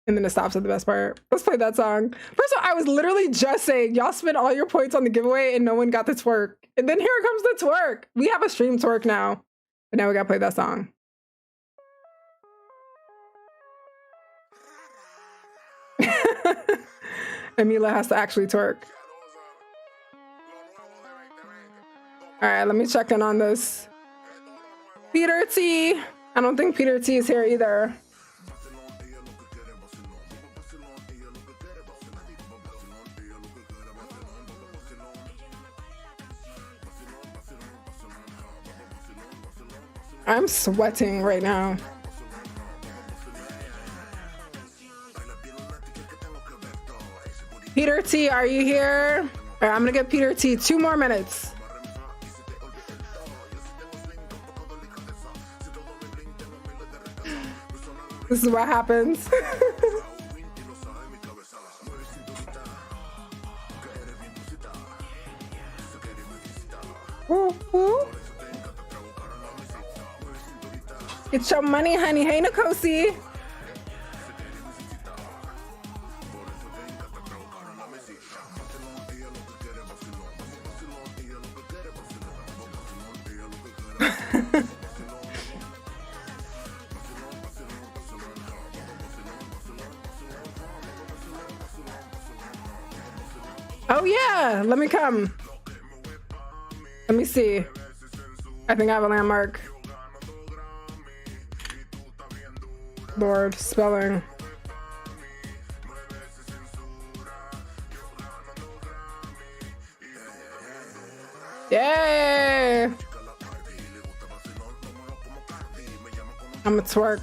And then it stops at the best part. Let's play that song. First of all, I was literally just saying, y'all spent all your points on the giveaway and no one got the twerk. And then here comes the twerk. We have a stream twerk now. But now we gotta play that song. And Meela has to actually twerk. All right, let me check in on this. Peter T, I don't think Peter T is here either. I'm sweating right now. Peter T, are you here? All right, I'm gonna give Peter T 2 more minutes. This is what happens. Woo, woo. Get your money, honey. Hey, Nkosi. Oh yeah, let me come. Let me see. I think I have a landmark. Lord, spelling. Yay! I'm a twerk.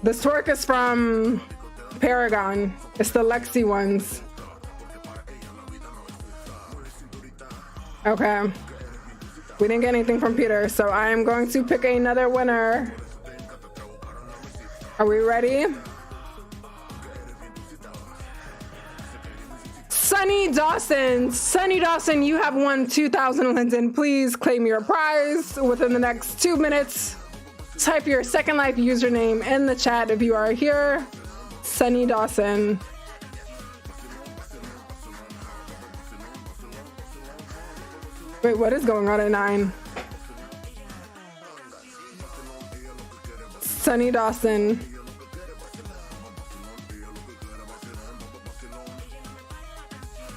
This twerk is from Paragon. It's the Lexi ones. Okay. We didn't get anything from Peter, so I am going to pick another winner. Are we ready? Sunny Dawson. Sunny Dawson, you have won 2,000 Linden. Please claim your prize within the next 2 minutes. Type your Second Life username in the chat if you are here. Sunny Dawson. Wait, what is going on at 9? Sunny Dawson.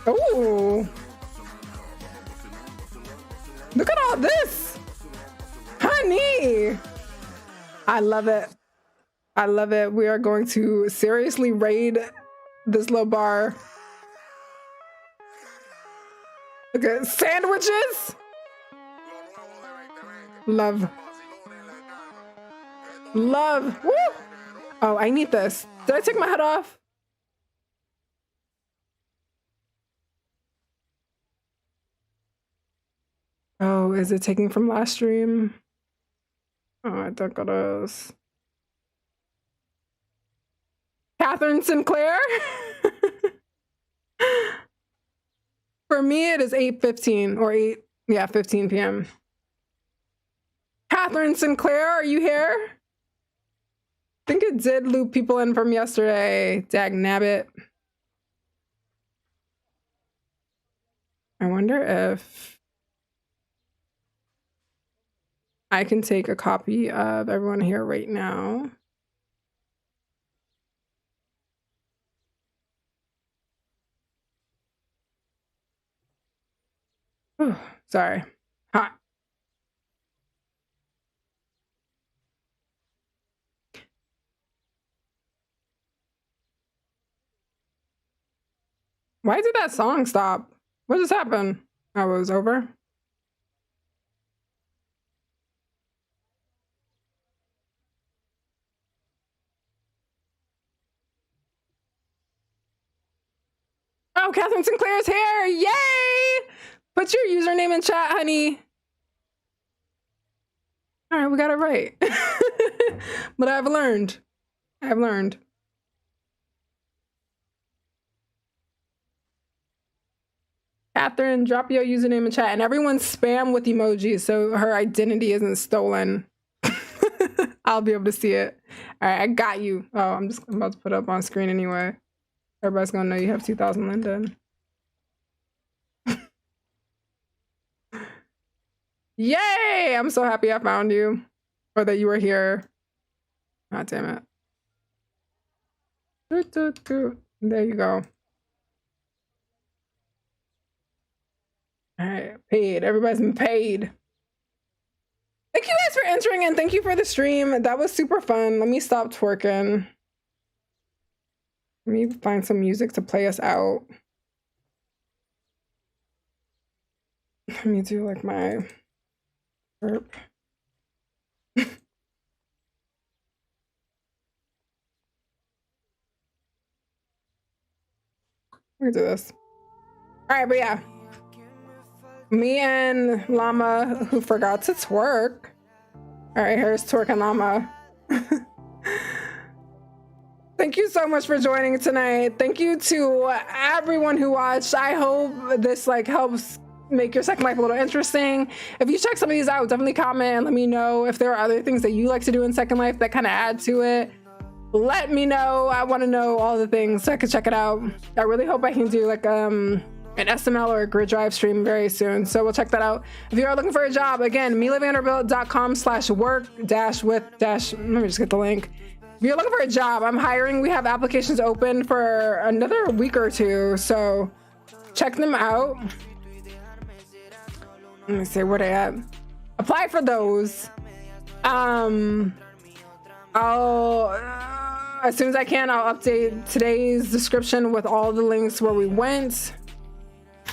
Oh, look at all this, honey. I love it. I love it. We are going to seriously raid this little bar. Look at sandwiches. Love. Love. Woo! Oh, I need this. Did I take my head off? Oh, is it taking from last stream? Oh, I think it is. Catherine Sinclair? For me, it is 8:15 or 15 p.m. Catherine Sinclair, are you here? I think it did loop people in from yesterday. Dag nabbit. I wonder if I can take a copy of everyone here right now. Oh, sorry. Hot. Why did that song stop? What just happened? Oh, it was over? Oh, Catherine Sinclair's here! Yay! Put your username in chat, honey. All right, we got it right. But I've learned. I've learned. Catherine, drop your username in chat, and everyone spam with emojis so her identity isn't stolen. I'll be able to see it. All right, I got you. Oh, I'm about to put it up on screen anyway. Everybody's gonna know you have 2,000 Linden. Yay! I'm so happy I found you, or that you were here. God damn it. There you go. All right, paid. Everybody's been paid. Thank you guys for entering and thank you for the stream. That was super fun. Let me stop twerking. Let me find some music to play us out. Let me do like my burp. Let me do this. All right, but yeah. Me and Llama who forgot to twerk. All right, here's twerking Llama. Thank you so much for joining tonight. Thank you to everyone who watched. I hope this like helps make your second life a little interesting. If you check some of these out, definitely comment and let me know if there are other things that you like to do in second life that kind of add to it. Let me know. I want to know all the things so I can check it out. I really hope I can do like an SML or a grid drive stream very soon, so we'll check that out. If you are looking for a job, again, meelavanderbilt.com/work-with- let me just get the link. If you're looking for a job, I'm hiring. We have applications open for another week or two, so check them out. Let me see where they at. Apply for those. I'll as soon as I can, I'll update today's description with all the links where we went.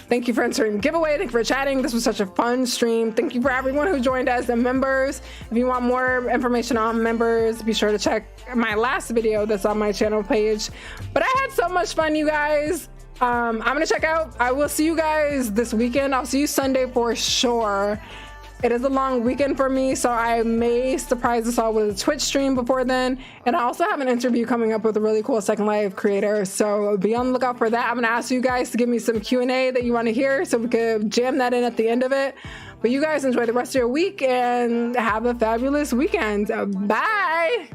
Thank you for entering the giveaway. Thank you for chatting. This was such a fun stream. Thank you for everyone who joined as the members. If you want more information on members, be sure to check my last video that's on my channel page. But I had so much fun, you guys. I'm gonna check out. I will see you guys this weekend. I'll see you Sunday for sure. It is a long weekend for me, so I may surprise us all with a Twitch stream before then. And I also have an interview coming up with a really cool Second Life creator, so be on the lookout for that. I'm gonna ask you guys to give me some Q&A that you want to hear so we could jam that in at the end of it. But you guys enjoy the rest of your week and have a fabulous weekend. Bye!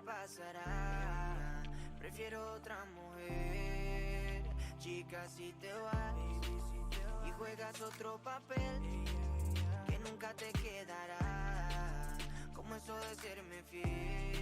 Pasará, prefiero otra mujer, chica, si te vas y juegas otro papel que nunca te quedará, como eso de serme fiel.